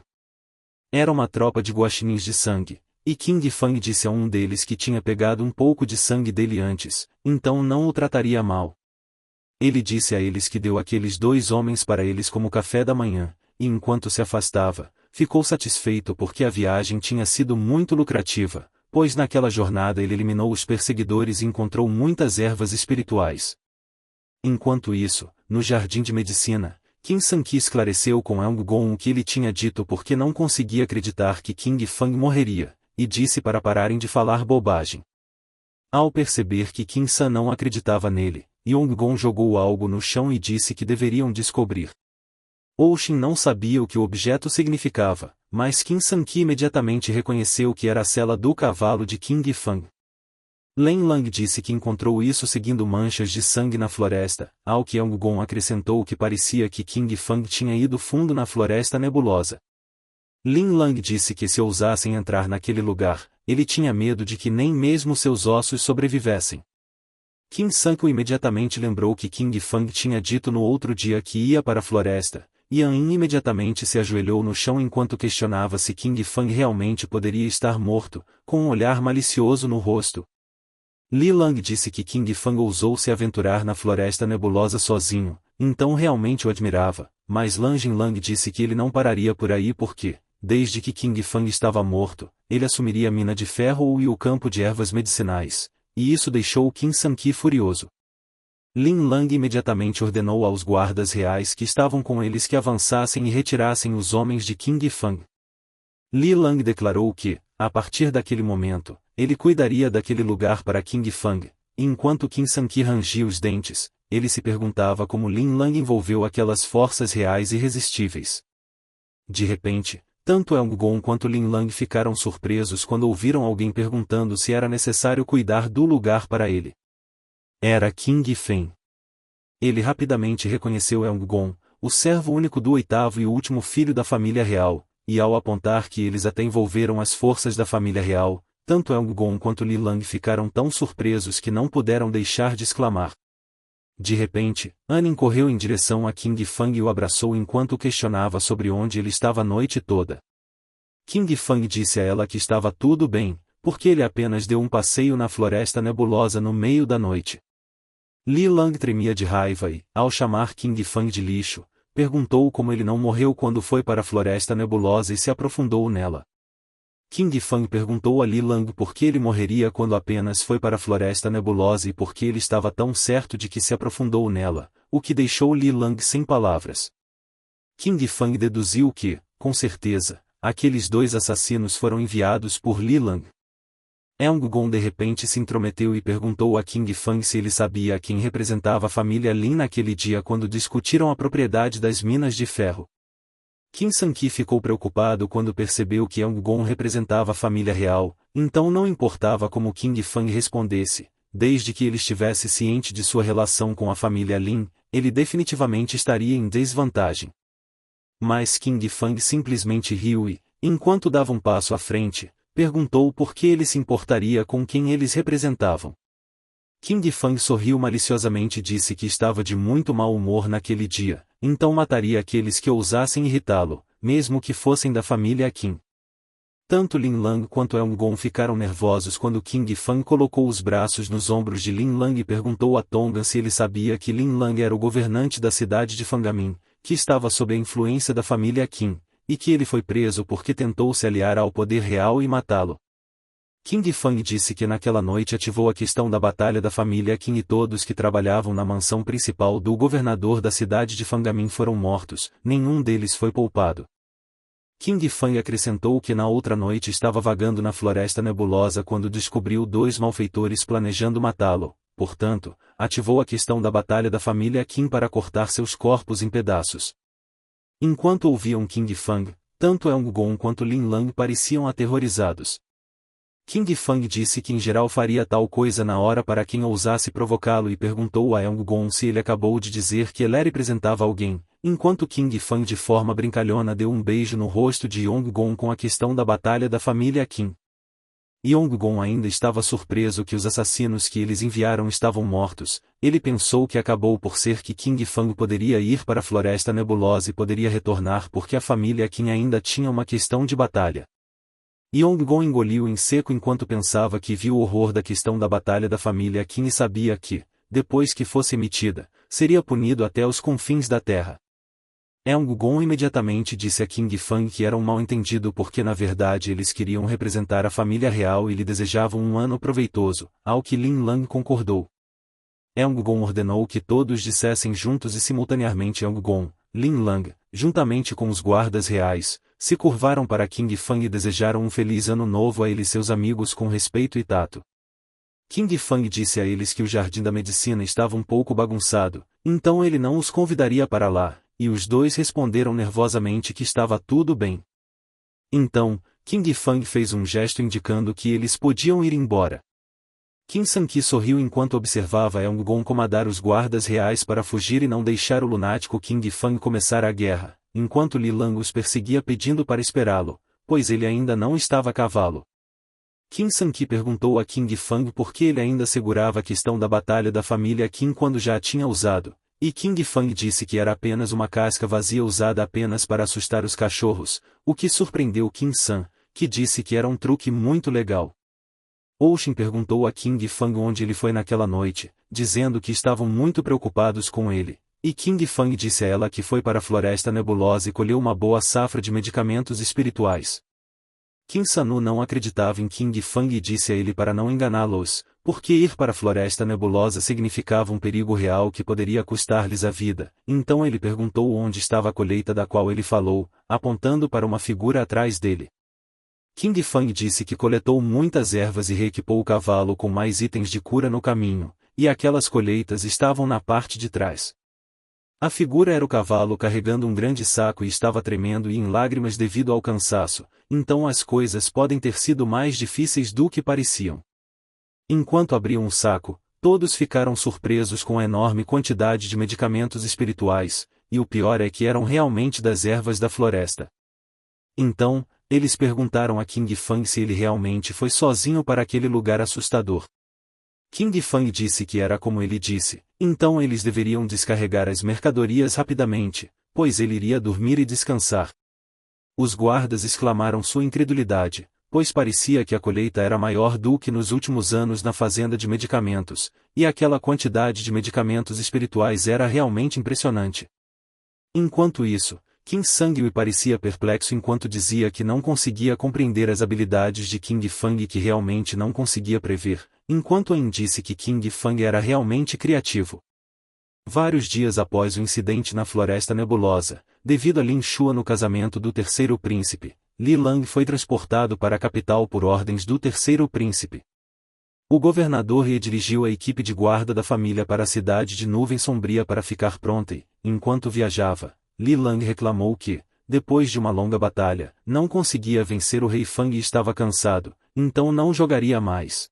Era uma tropa de guaxinins de sangue, e King Fang disse a um deles que tinha pegado um pouco de sangue dele antes, então não o trataria mal. Ele disse a eles que deu aqueles 2 homens para eles como café da manhã, e enquanto se afastava, ficou satisfeito porque a viagem tinha sido muito lucrativa, pois naquela jornada ele eliminou os perseguidores e encontrou muitas ervas espirituais. Enquanto isso, no jardim de medicina, Qin Sanqi esclareceu com Eung Gon o que ele tinha dito porque não conseguia acreditar que King Fang morreria, e disse para pararem de falar bobagem. Ao perceber que Qin San não acreditava nele, Eung Gon jogou algo no chão e disse que deveriam descobrir. Oshin não sabia o que o objeto significava, mas Qin Sanqi imediatamente reconheceu que era a sela do cavalo de King Fang. Len Lang disse que encontrou isso seguindo manchas de sangue na floresta, ao que Eung Gon acrescentou que parecia que King Fang tinha ido fundo na floresta nebulosa. Lin Lang disse que se ousassem entrar naquele lugar, ele tinha medo de que nem mesmo seus ossos sobrevivessem. Qin Sanqi imediatamente lembrou que King Fang tinha dito no outro dia que ia para a floresta, e An Yin imediatamente se ajoelhou no chão enquanto questionava se King Fang realmente poderia estar morto, com um olhar malicioso no rosto. Li Lang disse que King Fang ousou se aventurar na floresta nebulosa sozinho, então realmente o admirava, mas Lan Jinlang disse que ele não pararia por aí porque, desde que King Fang estava morto, ele assumiria a mina de ferro e o campo de ervas medicinais, e isso deixou Qin Sanqi furioso. Lin Lang imediatamente ordenou aos guardas reais que estavam com eles que avançassem e retirassem os homens de King Fang. Li Lang declarou que, a partir daquele momento, ele cuidaria daquele lugar para King Fang, e enquanto Qin Sanqi rangia os dentes, ele se perguntava como Lin Lang envolveu aquelas forças reais irresistíveis. De repente, tanto Eung Gon quanto Lin Lang ficaram surpresos quando ouviram alguém perguntando se era necessário cuidar do lugar para ele. Era King Feng. Ele rapidamente reconheceu Eung Gon, o servo único do 8º e último filho da família real, e ao apontar que eles até envolveram as forças da família real, tanto Eung Gon quanto Li Lang ficaram tão surpresos que não puderam deixar de exclamar. De repente, Anin correu em direção a King Fang e o abraçou enquanto questionava sobre onde ele estava a noite toda. King Fang disse a ela que estava tudo bem, porque ele apenas deu um passeio na floresta nebulosa no meio da noite. Li Lang tremia de raiva e, ao chamar King Fang de lixo, perguntou como ele não morreu quando foi para a Floresta Nebulosa e se aprofundou nela. King Fang perguntou a Li Lang por que ele morreria quando apenas foi para a Floresta Nebulosa e por que ele estava tão certo de que se aprofundou nela, o que deixou Li Lang sem palavras. King Fang deduziu que, com certeza, aqueles dois assassinos foram enviados por Li Lang. Eung Gon de repente se intrometeu e perguntou a King Fang se ele sabia quem representava a família Lin naquele dia quando discutiram a propriedade das minas de ferro. Qin San Qi ficou preocupado quando percebeu que Eung Gon representava a família real, então não importava como King Fang respondesse, desde que ele estivesse ciente de sua relação com a família Lin, ele definitivamente estaria em desvantagem. Mas King Fang simplesmente riu e, enquanto dava um passo à frente, perguntou por que ele se importaria com quem eles representavam. King Fang sorriu maliciosamente e disse que estava de muito mau humor naquele dia, então mataria aqueles que ousassem irritá-lo, mesmo que fossem da família Qin. Tanto Lin Lang quanto Eung Gon ficaram nervosos quando King Fang colocou os braços nos ombros de Lin Lang e perguntou a Tongan se ele sabia que Lin Lang era o governante da cidade de Fangamin, que estava sob a influência da família Qin, e que ele foi preso porque tentou se aliar ao poder real e matá-lo. King Fang disse que naquela noite ativou a questão da batalha da família Qin e todos que trabalhavam na mansão principal do governador da cidade de Fangamin foram mortos, nenhum deles foi poupado. King Fang acrescentou que na outra noite estava vagando na Floresta Nebulosa quando descobriu dois malfeitores planejando matá-lo, portanto, ativou a questão da batalha da família Qin para cortar seus corpos em pedaços. Enquanto ouviam King Fang, tanto Eung Gon quanto Lin Lang pareciam aterrorizados. King Fang disse que em geral faria tal coisa na hora para quem ousasse provocá-lo e perguntou a Eung Gon se ele acabou de dizer que ele representava alguém, enquanto King Fang de forma brincalhona deu um beijo no rosto de Eung Gon com a questão da batalha da família Qin. Eung Gon ainda estava surpreso que os assassinos que eles enviaram estavam mortos, ele pensou que acabou por ser que King Fang poderia ir para a Floresta Nebulosa e poderia retornar porque a família Qin ainda tinha uma questão de batalha. Eung Gon engoliu em seco enquanto pensava que viu o horror da questão da batalha da família Qin e sabia que, depois que fosse emitida, seria punido até os confins da terra. Eung Gon imediatamente disse a King Fang que era um mal-entendido porque na verdade eles queriam representar a família real e lhe desejavam um ano proveitoso, ao que Lin Lang concordou. Eung Gon ordenou que todos dissessem juntos e simultaneamente Eung Gon, Lin Lang, juntamente com os guardas reais, se curvaram para King Fang e desejaram um feliz ano novo a ele e seus amigos com respeito e tato. King Fang disse a eles que o Jardim da Medicina estava um pouco bagunçado, então ele não os convidaria para lá, e os dois responderam nervosamente que estava tudo bem. Então, King Fang fez um gesto indicando que eles podiam ir embora. Qin San Qi sorriu enquanto observava Eung Gon comandar os guardas reais para fugir e não deixar o lunático King Fang começar a guerra, enquanto Li Lang os perseguia pedindo para esperá-lo, pois ele ainda não estava a cavalo. Qin San Qi perguntou a King Fang por que ele ainda segurava a questão da batalha da família Qin quando já a tinha usado, e King Fang disse que era apenas uma casca vazia usada apenas para assustar os cachorros, o que surpreendeu Qin San, que disse que era um truque muito legal. Oshin perguntou a King Fang onde ele foi naquela noite, dizendo que estavam muito preocupados com ele, e King Fang disse a ela que foi para a Floresta Nebulosa e colheu uma boa safra de medicamentos espirituais. Qin Sanu não acreditava em King Fang e disse a ele para não enganá-los, porque ir para a Floresta Nebulosa significava um perigo real que poderia custar-lhes a vida, então ele perguntou onde estava a colheita da qual ele falou, apontando para uma figura atrás dele. King Fang disse que coletou muitas ervas e reequipou o cavalo com mais itens de cura no caminho, e aquelas colheitas estavam na parte de trás. A figura era o cavalo carregando um grande saco e estava tremendo e em lágrimas devido ao cansaço, então as coisas podem ter sido mais difíceis do que pareciam. Enquanto abriam o saco, todos ficaram surpresos com a enorme quantidade de medicamentos espirituais, e o pior é que eram realmente das ervas da floresta. Então, eles perguntaram a King Fang se ele realmente foi sozinho para aquele lugar assustador. King Fang disse que era como ele disse, então eles deveriam descarregar as mercadorias rapidamente, pois ele iria dormir e descansar. Os guardas exclamaram sua incredulidade, pois parecia que a colheita era maior do que nos últimos anos na fazenda de medicamentos, e aquela quantidade de medicamentos espirituais era realmente impressionante. Enquanto isso, Qin Sang parecia perplexo enquanto dizia que não conseguia compreender as habilidades de King Fang e que realmente não conseguia prever, enquanto An disse que King Fang era realmente criativo. Vários dias após o incidente na Floresta Nebulosa, devido a Lin Shua no casamento do terceiro príncipe, Li Lang foi transportado para a capital por ordens do terceiro príncipe. O governador redirigiu a equipe de guarda da família para a cidade de Nuvem Sombria para ficar pronta e, enquanto viajava, Li Lang reclamou que, depois de uma longa batalha, não conseguia vencer o rei Fang e estava cansado, então não jogaria mais.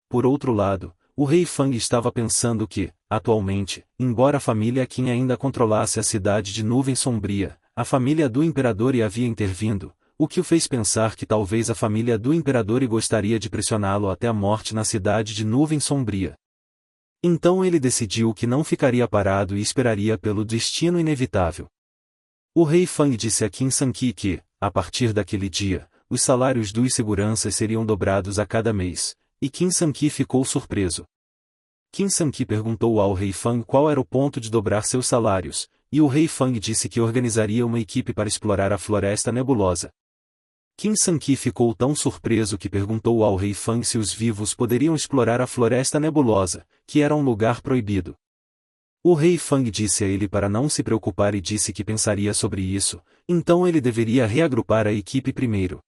Por outro lado, o rei Fang estava pensando que, atualmente, embora a família Qin ainda controlasse a cidade de Nuvem Sombria, a família do imperador havia intervindo, o que o fez pensar que talvez a família do imperador gostaria de pressioná-lo até a morte na cidade de Nuvem Sombria. Então ele decidiu que não ficaria parado e esperaria pelo destino inevitável. O rei Fang disse a Qin Sanqi que, a partir daquele dia, os salários dos seguranças seriam dobrados a cada mês, e Qin Sanqi ficou surpreso. Qin Sanqi perguntou ao rei Fang qual era o ponto de dobrar seus salários, e o rei Fang disse que organizaria uma equipe para explorar a Floresta Nebulosa. Qin Sanqi ficou tão surpreso que perguntou ao rei Fang se os vivos poderiam explorar a Floresta Nebulosa, que era um lugar proibido. O rei Fang disse a ele para não se preocupar e disse que pensaria sobre isso, então ele deveria reagrupar a equipe primeiro.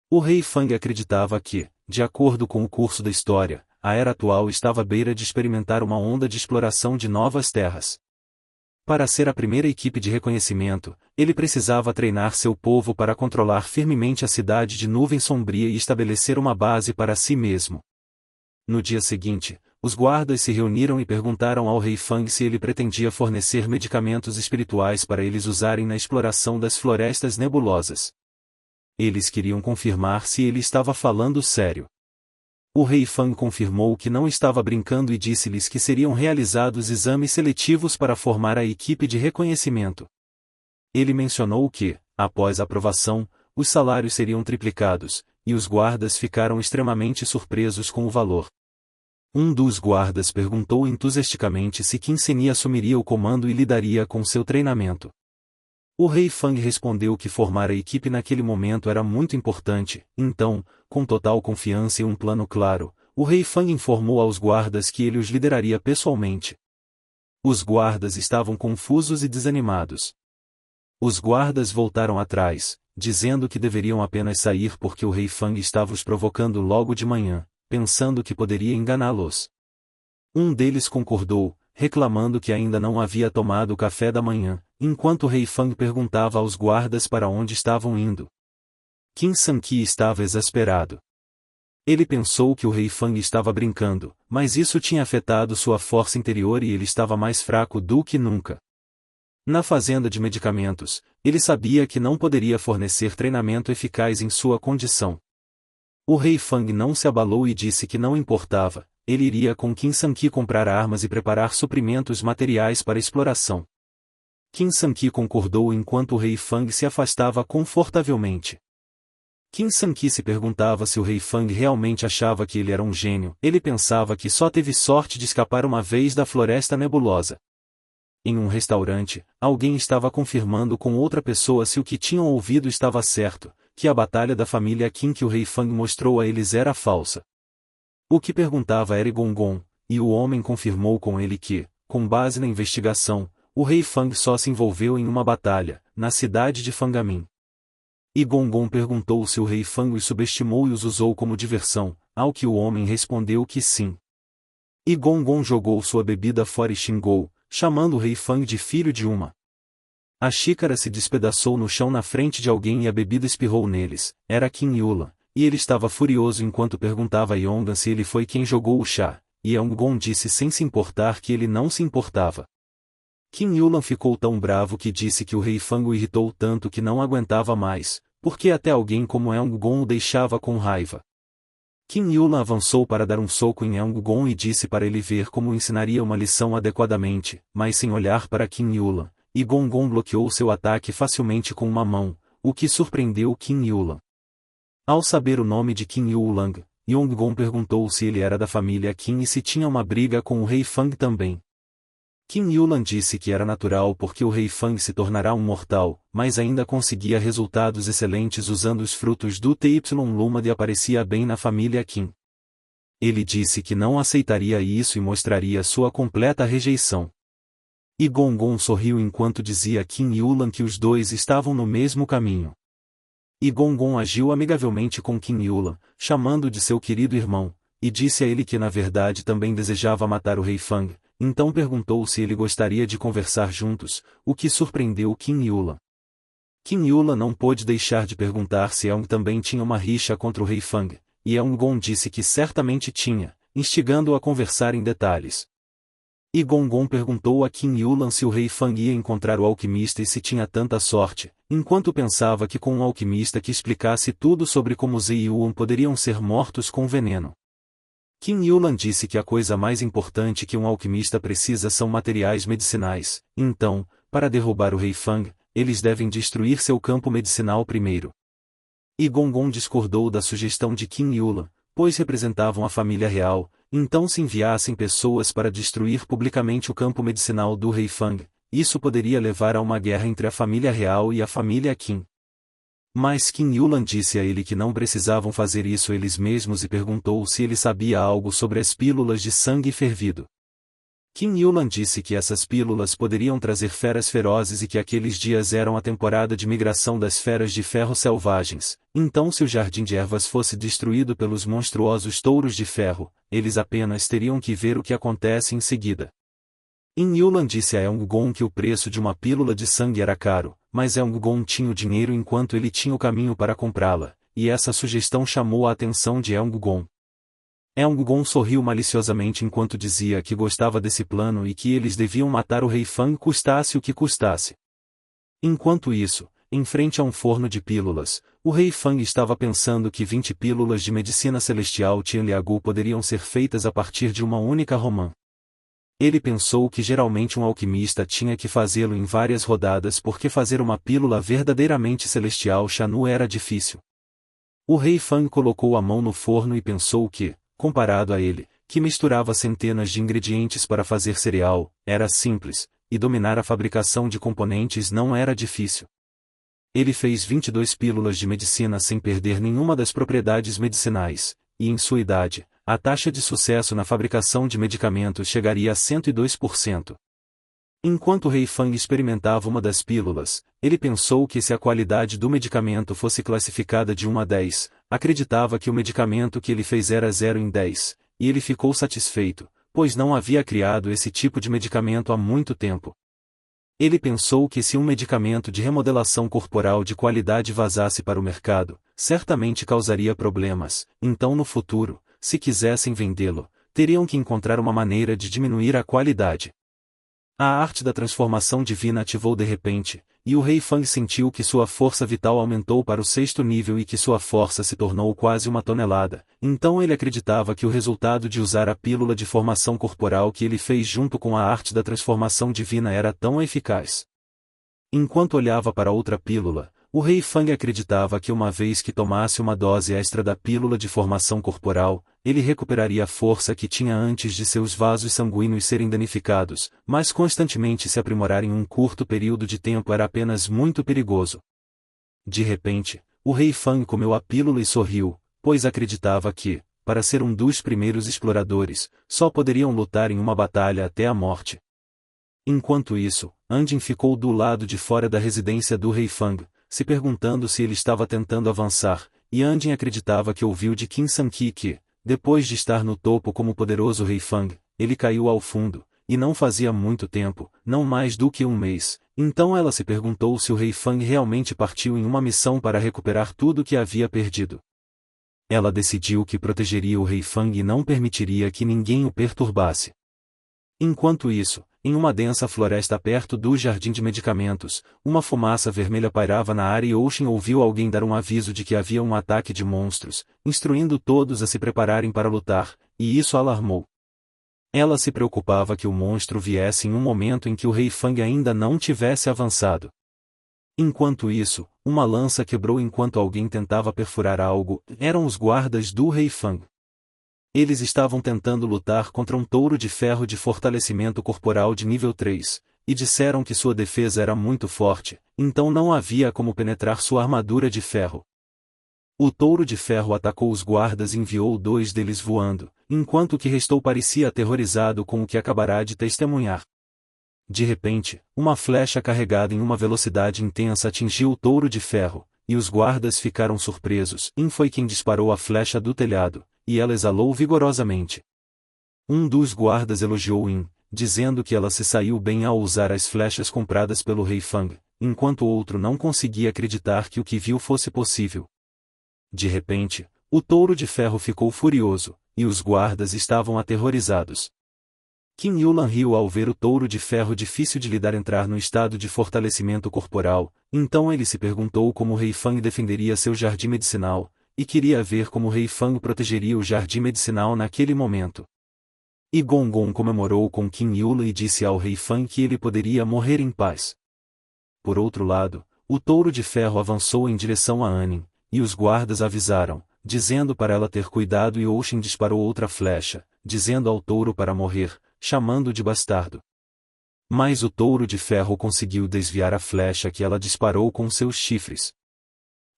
O rei Fang acreditava que, de acordo com o curso da história, a era atual estava à beira de experimentar uma onda de exploração de novas terras. Para ser a primeira equipe de reconhecimento, ele precisava treinar seu povo para controlar firmemente a cidade de Nuvem Sombria e estabelecer uma base para si mesmo. No dia seguinte, os guardas se reuniram e perguntaram ao rei Fang se ele pretendia fornecer medicamentos espirituais para eles usarem na exploração das florestas nebulosas. Eles queriam confirmar se ele estava falando sério. O rei Fang confirmou que não estava brincando e disse-lhes que seriam realizados exames seletivos para formar a equipe de reconhecimento. Ele mencionou que, após a aprovação, os salários seriam triplicados, e os guardas ficaram extremamente surpresos com o valor. Um dos guardas perguntou entusiasticamente se Qin Seni assumiria o comando e lidaria com seu treinamento. O rei Fang respondeu que formar a equipe naquele momento era muito importante, então, com total confiança e um plano claro, o rei Fang informou aos guardas que ele os lideraria pessoalmente. Os guardas estavam confusos e desanimados. Os guardas voltaram atrás, dizendo que deveriam apenas sair porque o rei Fang estava os provocando logo de manhã, pensando que poderia enganá-los. Um deles concordou, reclamando que ainda não havia tomado o café da manhã, enquanto o rei Fang perguntava aos guardas para onde estavam indo. Qin Sanqi estava exasperado. Ele pensou que o rei Fang estava brincando, mas isso tinha afetado sua força interior e ele estava mais fraco do que nunca. Na fazenda de medicamentos, ele sabia que não poderia fornecer treinamento eficaz em sua condição. O rei Fang não se abalou e disse que não importava, ele iria com Qin Sanqi comprar armas e preparar suprimentos materiais para exploração. Qin Sanqi concordou enquanto o rei Fang se afastava confortavelmente. Qin Sanqi se perguntava se o rei Fang realmente achava que ele era um gênio. Ele pensava que só teve sorte de escapar uma vez da Floresta Nebulosa. Em um restaurante, alguém estava confirmando com outra pessoa se o que tinham ouvido estava certo, que a batalha da família Qin que o rei Fang mostrou a eles era falsa. O que perguntava era Gongon, e o homem confirmou com ele que, com base na investigação, o rei Fang só se envolveu em uma batalha, na cidade de Fangamin. E Gongon perguntou se o rei Fang os subestimou e os usou como diversão, ao que o homem respondeu que sim. E Gongon jogou sua bebida fora e xingou, chamando o rei Fang de filho de uma. A xícara se despedaçou no chão na frente de alguém e a bebida espirrou neles. Era Qin Yulan, e ele estava furioso enquanto perguntava a Yongan se ele foi quem jogou o chá, e Yongan disse sem se importar que ele não se importava. Qin Yulan ficou tão bravo que disse que o rei Fang o irritou tanto que não aguentava mais, porque até alguém como Yongan o deixava com raiva. Qin Yulan avançou para dar um soco em Yongan e disse para ele ver como ensinaria uma lição adequadamente, mas sem olhar para Qin Yulan, e Gongon bloqueou seu ataque facilmente com uma mão, o que surpreendeu Qin Yulan. Ao saber o nome de Qin Yulan, Yongan perguntou se ele era da família Qin e se tinha uma briga com o rei Fang também. Qin Yulan disse que era natural porque o rei Fang se tornará um mortal, mas ainda conseguia resultados excelentes usando os frutos do Ty Lumad e aparecia bem na família Qin. Ele disse que não aceitaria isso e mostraria sua completa rejeição. E Gong sorriu enquanto dizia a Qin Yulan que os dois estavam no mesmo caminho. E Gong agiu amigavelmente com Qin Yulan, chamando de seu querido irmão, e disse a ele que na verdade também desejava matar o rei Fang. Então perguntou se ele gostaria de conversar juntos, o que surpreendeu Qin Yulan. Qin Yulan não pôde deixar de perguntar se Eong também tinha uma rixa contra o rei Fang, e Eong disse que certamente tinha, instigando-o a conversar em detalhes. E Gong perguntou a Qin Yulan se o rei Fang ia encontrar o alquimista e se tinha tanta sorte, enquanto pensava que com um alquimista que explicasse tudo sobre como Ze Yuan poderiam ser mortos com veneno. Qin Yulan disse que a coisa mais importante que um alquimista precisa são materiais medicinais, então, para derrubar o rei Fang, eles devem destruir seu campo medicinal primeiro. E Gong discordou da sugestão de Qin Yulan, pois representavam a família real, então se enviassem pessoas para destruir publicamente o campo medicinal do rei Fang, isso poderia levar a uma guerra entre a família real e a família Qin. Mas Qin Yulan disse a ele que não precisavam fazer isso eles mesmos e perguntou se ele sabia algo sobre as pílulas de sangue fervido. Qin Yulan disse que essas pílulas poderiam trazer feras ferozes e que aqueles dias eram a temporada de migração das feras de ferro selvagens, então se o jardim de ervas fosse destruído pelos monstruosos touros de ferro, eles apenas teriam que ver o que acontece em seguida. Qin Yulan disse a Eong que o preço de uma pílula de sangue era caro, mas Eong tinha o dinheiro enquanto ele tinha o caminho para comprá-la, e essa sugestão chamou a atenção de Eong. Eong sorriu maliciosamente enquanto dizia que gostava desse plano e que eles deviam matar o rei Fang custasse o que custasse. Enquanto isso, em frente a um forno de pílulas, o rei Fang estava pensando que 20 pílulas de medicina celestial Tianliagu poderiam ser feitas a partir de uma única romã. Ele pensou que geralmente um alquimista tinha que fazê-lo em várias rodadas porque fazer uma pílula verdadeiramente celestial Shanu era difícil. O rei Fang colocou a mão no forno e pensou que, comparado a ele, que misturava centenas de ingredientes para fazer cereal, era simples, e dominar a fabricação de componentes não era difícil. Ele fez 22 pílulas de medicina sem perder nenhuma das propriedades medicinais, e em sua idade, a taxa de sucesso na fabricação de medicamentos chegaria a 102%. Enquanto o rei Fang experimentava uma das pílulas, ele pensou que se a qualidade do medicamento fosse classificada de 1 a 10, acreditava que o medicamento que ele fez era 0 em 10, e ele ficou satisfeito, pois não havia criado esse tipo de medicamento há muito tempo. Ele pensou que se um medicamento de remodelação corporal de qualidade vazasse para o mercado, certamente causaria problemas, então no futuro, se quisessem vendê-lo, teriam que encontrar uma maneira de diminuir a qualidade. A arte da transformação divina ativou de repente, e o rei Fang sentiu que sua força vital aumentou para o 6º nível e que sua força se tornou quase 1 tonelada, então ele acreditava que o resultado de usar a pílula de formação corporal que ele fez junto com a arte da transformação divina era tão eficaz. Enquanto olhava para outra pílula, o rei Fang acreditava que uma vez que tomasse uma dose extra da pílula de formação corporal, ele recuperaria a força que tinha antes de seus vasos sanguíneos serem danificados, mas constantemente se aprimorar em um curto período de tempo era apenas muito perigoso. De repente, o rei Fang comeu a pílula e sorriu, pois acreditava que, para ser um dos primeiros exploradores, só poderiam lutar em uma batalha até a morte. Enquanto isso, Andin ficou do lado de fora da residência do rei Fang, se perguntando se ele estava tentando avançar, e Andin acreditava que ouviu de Qin Sanqi que, depois de estar no topo como poderoso rei Fang, ele caiu ao fundo, e não fazia muito tempo, não mais do que um mês, então ela se perguntou se o rei Fang realmente partiu em uma missão para recuperar tudo que havia perdido. Ela decidiu que protegeria o rei Fang e não permitiria que ninguém o perturbasse. Enquanto isso, em uma densa floresta perto do jardim de medicamentos, uma fumaça vermelha pairava na área e Ocean ouviu alguém dar um aviso de que havia um ataque de monstros, instruindo todos a se prepararem para lutar, e isso a alarmou. Ela se preocupava que o monstro viesse em um momento em que o rei Fang ainda não tivesse avançado. Enquanto isso, uma lança quebrou enquanto alguém tentava perfurar algo, eram os guardas do rei Fang. Eles estavam tentando lutar contra um touro de ferro de fortalecimento corporal de nível 3, e disseram que sua defesa era muito forte, então não havia como penetrar sua armadura de ferro. O touro de ferro atacou os guardas e enviou 2 deles voando, enquanto o que restou parecia aterrorizado com o que acabará de testemunhar. De repente, uma flecha carregada em uma velocidade intensa atingiu o touro de ferro, e os guardas ficaram surpresos. Foi quem disparou a flecha do telhado, e ela exalou vigorosamente. Um dos guardas elogiou In, dizendo que ela se saiu bem ao usar as flechas compradas pelo rei Fang, enquanto o outro não conseguia acreditar que o que viu fosse possível. De repente, o touro de ferro ficou furioso, e os guardas estavam aterrorizados. Qin Yulan riu ao ver o touro de ferro difícil de lidar entrar no estado de fortalecimento corporal, então ele se perguntou como o rei Fang defenderia seu jardim medicinal, e queria ver como o rei Fang protegeria o jardim medicinal naquele momento. E Gong comemorou com Qin Yulan e disse ao rei Fang que ele poderia morrer em paz. Por outro lado, o touro de ferro avançou em direção a Anin, e os guardas avisaram, dizendo para ela ter cuidado, e Oshin disparou outra flecha, dizendo ao touro para morrer, chamando-o de bastardo. Mas o touro de ferro conseguiu desviar a flecha que ela disparou com seus chifres.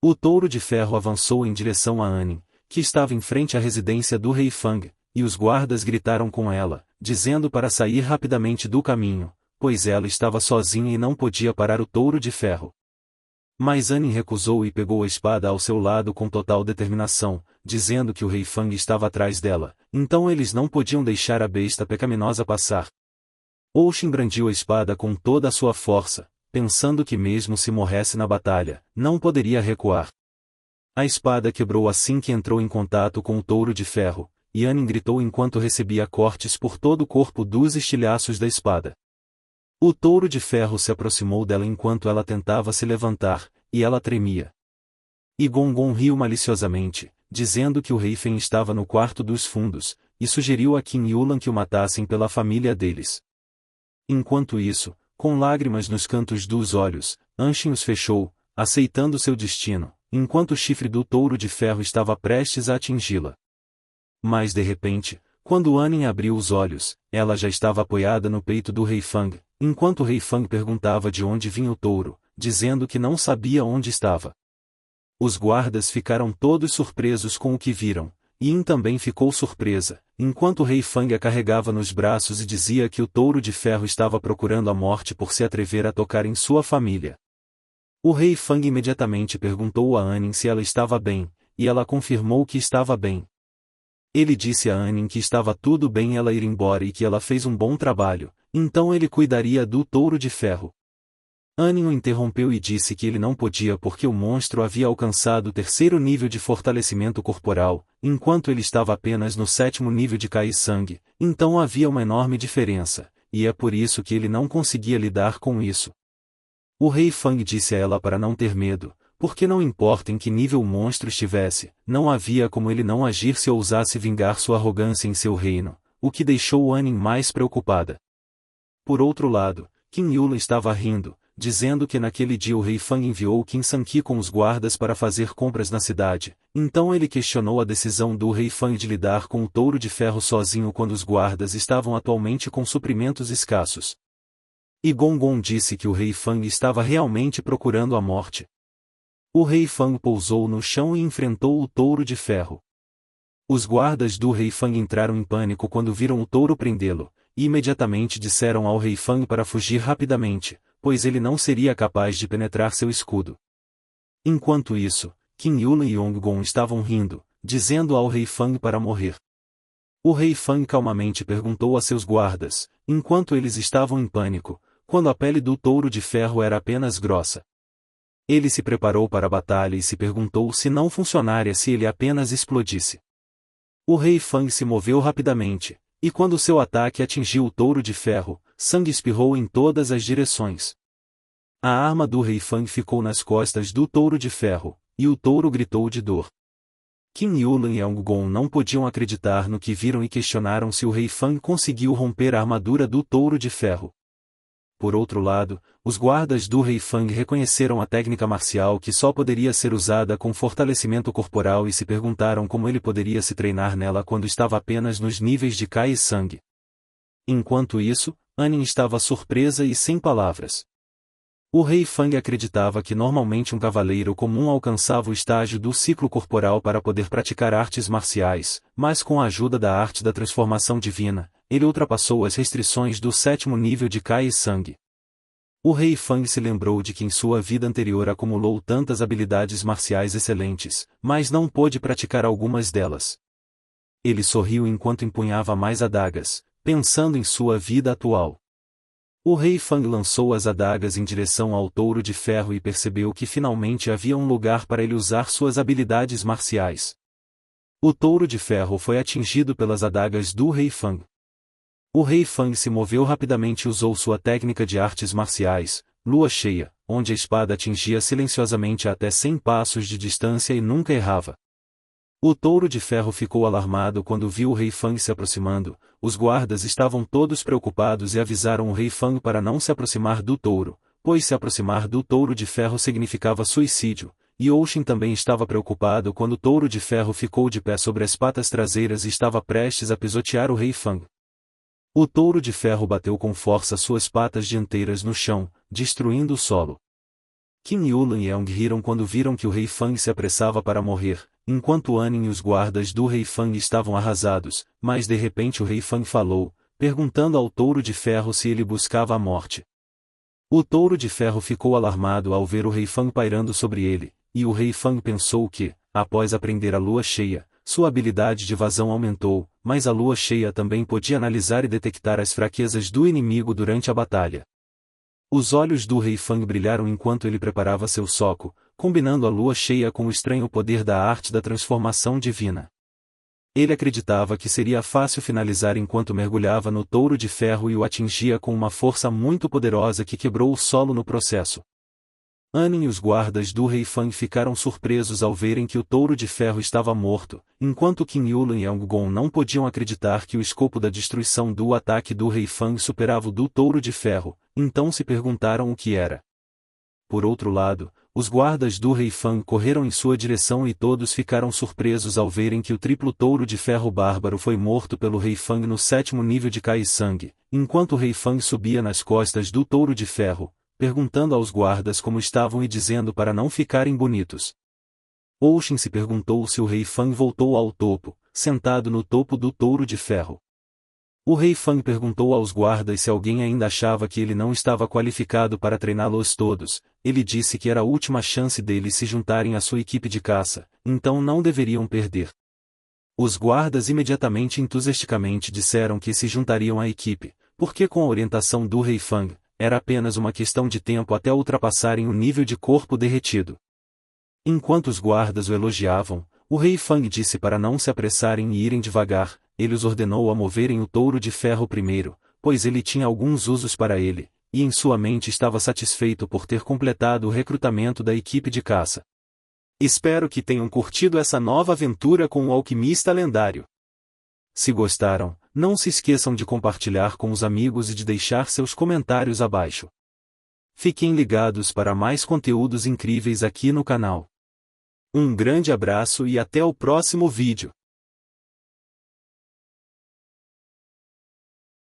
O touro de ferro avançou em direção a Anin, que estava em frente à residência do rei Fang, e os guardas gritaram com ela, dizendo para sair rapidamente do caminho, pois ela estava sozinha e não podia parar o touro de ferro. Mas Anin recusou e pegou a espada ao seu lado com total determinação, dizendo que o rei Fang estava atrás dela, então eles não podiam deixar a besta pecaminosa passar. Oshin brandiu a espada com toda a sua força, pensando que mesmo se morresse na batalha, não poderia recuar. A espada quebrou assim que entrou em contato com o touro de ferro, e Anin gritou enquanto recebia cortes por todo o corpo dos estilhaços da espada. O touro de ferro se aproximou dela enquanto ela tentava se levantar, e ela tremia. E Gong riu maliciosamente, dizendo que o rei Fen estava no quarto dos fundos, e sugeriu a Qin Yulan que o matassem pela família deles. Enquanto isso, com lágrimas nos cantos dos olhos, Anshin os fechou, aceitando seu destino, enquanto o chifre do touro de ferro estava prestes a atingi-la. Mas de repente, quando Anin abriu os olhos, ela já estava apoiada no peito do rei Fang, enquanto o rei Fang perguntava de onde vinha o touro, dizendo que não sabia onde estava. Os guardas ficaram todos surpresos com o que viram, e In também ficou surpresa, enquanto o rei Fang a carregava nos braços e dizia que o touro de ferro estava procurando a morte por se atrever a tocar em sua família. O rei Fang imediatamente perguntou a Anin se ela estava bem, e ela confirmou que estava bem. Ele disse a Anin que estava tudo bem ela ir embora e que ela fez um bom trabalho, então ele cuidaria do touro de ferro. Anin o interrompeu e disse que ele não podia porque o monstro havia alcançado o 3º nível de fortalecimento corporal, enquanto ele estava apenas no 7º nível de Kai Sang, então havia uma enorme diferença, e é por isso que ele não conseguia lidar com isso. O rei Fang disse a ela para não ter medo, porque não importa em que nível o monstro estivesse, não havia como ele não agir se ousasse vingar sua arrogância em seu reino, o que deixou Anin mais preocupada. Por outro lado, Qin Yulan estava rindo, dizendo que naquele dia o rei Fang enviou Qin Sanqi com os guardas para fazer compras na cidade, então ele questionou a decisão do rei Fang de lidar com o touro de ferro sozinho quando os guardas estavam atualmente com suprimentos escassos. E Gong disse que o rei Fang estava realmente procurando a morte. O rei Fang pousou no chão e enfrentou o touro de ferro. Os guardas do rei Fang entraram em pânico quando viram o touro prendê-lo, e imediatamente disseram ao rei Fang para fugir rapidamente, pois ele não seria capaz de penetrar seu escudo. Enquanto isso, Qin Yulan e Gong estavam rindo, dizendo ao rei Fang para morrer. O rei Fang calmamente perguntou a seus guardas, enquanto eles estavam em pânico, quando a pele do touro de ferro era apenas grossa. Ele se preparou para a batalha e se perguntou se não funcionaria se ele apenas explodisse. O rei Fang se moveu rapidamente, e quando seu ataque atingiu o touro de ferro, sangue espirrou em todas as direções. A arma do rei Fang ficou nas costas do touro de ferro, e o touro gritou de dor. Qin Yulan e Gong não podiam acreditar no que viram e questionaram se o rei Fang conseguiu romper a armadura do touro de ferro. Por outro lado, os guardas do Rei Fang reconheceram a técnica marcial que só poderia ser usada com fortalecimento corporal e se perguntaram como ele poderia se treinar nela quando estava apenas nos níveis de Kai e Sang. Enquanto isso, Anin estava surpresa e sem palavras. O Rei Fang acreditava que normalmente um cavaleiro comum alcançava o estágio do ciclo corporal para poder praticar artes marciais, mas com a ajuda da arte da transformação divina, ele ultrapassou as restrições do 7º nível de Kai e Sang. O Rei Fang se lembrou de que em sua vida anterior acumulou tantas habilidades marciais excelentes, mas não pôde praticar algumas delas. Ele sorriu enquanto empunhava mais adagas, pensando em sua vida atual. O Rei Fang lançou as adagas em direção ao touro de ferro e percebeu que finalmente havia um lugar para ele usar suas habilidades marciais. O touro de ferro foi atingido pelas adagas do Rei Fang. O Rei Fang se moveu rapidamente e usou sua técnica de artes marciais, lua cheia, onde a espada atingia silenciosamente a até 100 passos de distância e nunca errava. O touro de ferro ficou alarmado quando viu o Rei Fang se aproximando. Os guardas estavam todos preocupados e avisaram o Rei Fang para não se aproximar do touro, pois se aproximar do touro de ferro significava suicídio, e Oshin também estava preocupado quando o touro de ferro ficou de pé sobre as patas traseiras e estava prestes a pisotear o Rei Fang. O touro de ferro bateu com força suas patas dianteiras no chão, destruindo o solo. Qin Yulan e Yeong riram quando viram que o Rei Fang se apressava para morrer, enquanto Anin e os guardas do Rei Fang estavam arrasados, mas de repente o Rei Fang falou, perguntando ao touro de ferro se ele buscava a morte. O touro de ferro ficou alarmado ao ver o Rei Fang pairando sobre ele, e o Rei Fang pensou que, após aprender a lua cheia, sua habilidade de vazão aumentou, mas a lua cheia também podia analisar e detectar as fraquezas do inimigo durante a batalha. Os olhos do Rei Fang brilharam enquanto ele preparava seu soco, combinando a lua cheia com o estranho poder da arte da transformação divina. Ele acreditava que seria fácil finalizar enquanto mergulhava no touro de ferro e o atingia com uma força muito poderosa que quebrou o solo no processo. Anin e os guardas do Rei Fang ficaram surpresos ao verem que o touro de ferro estava morto, enquanto Qin Yulan e Yeong não podiam acreditar que o escopo da destruição do ataque do Rei Fang superava o do touro de ferro, então se perguntaram o que era. Por outro lado, os guardas do Rei Fang correram em sua direção e todos ficaram surpresos ao verem que o triplo touro de ferro bárbaro foi morto pelo Rei Fang no 7º nível de Kai Sang, enquanto o Rei Fang subia nas costas do touro de ferro, perguntando aos guardas como estavam e dizendo para não ficarem bonitos. Oshin se perguntou se o Rei Fang voltou ao topo, sentado no topo do touro de ferro. O Rei Fang perguntou aos guardas se alguém ainda achava que ele não estava qualificado para treiná-los todos. Ele disse que era a última chance deles se juntarem à sua equipe de caça, então não deveriam perder. Os guardas imediatamente e entusiasticamente disseram que se juntariam à equipe, porque com a orientação do Rei Fang, era apenas uma questão de tempo até ultrapassarem o nível de corpo derretido. Enquanto os guardas o elogiavam, o Rei Fang disse para não se apressarem e irem devagar. Ele os ordenou a moverem o touro de ferro primeiro, pois ele tinha alguns usos para ele, e em sua mente estava satisfeito por ter completado o recrutamento da equipe de caça. Espero que tenham curtido essa nova aventura com o alquimista lendário. Se gostaram, não se esqueçam de compartilhar com os amigos e de deixar seus comentários abaixo. Fiquem ligados para mais conteúdos incríveis aqui no canal. Um grande abraço e até o próximo vídeo.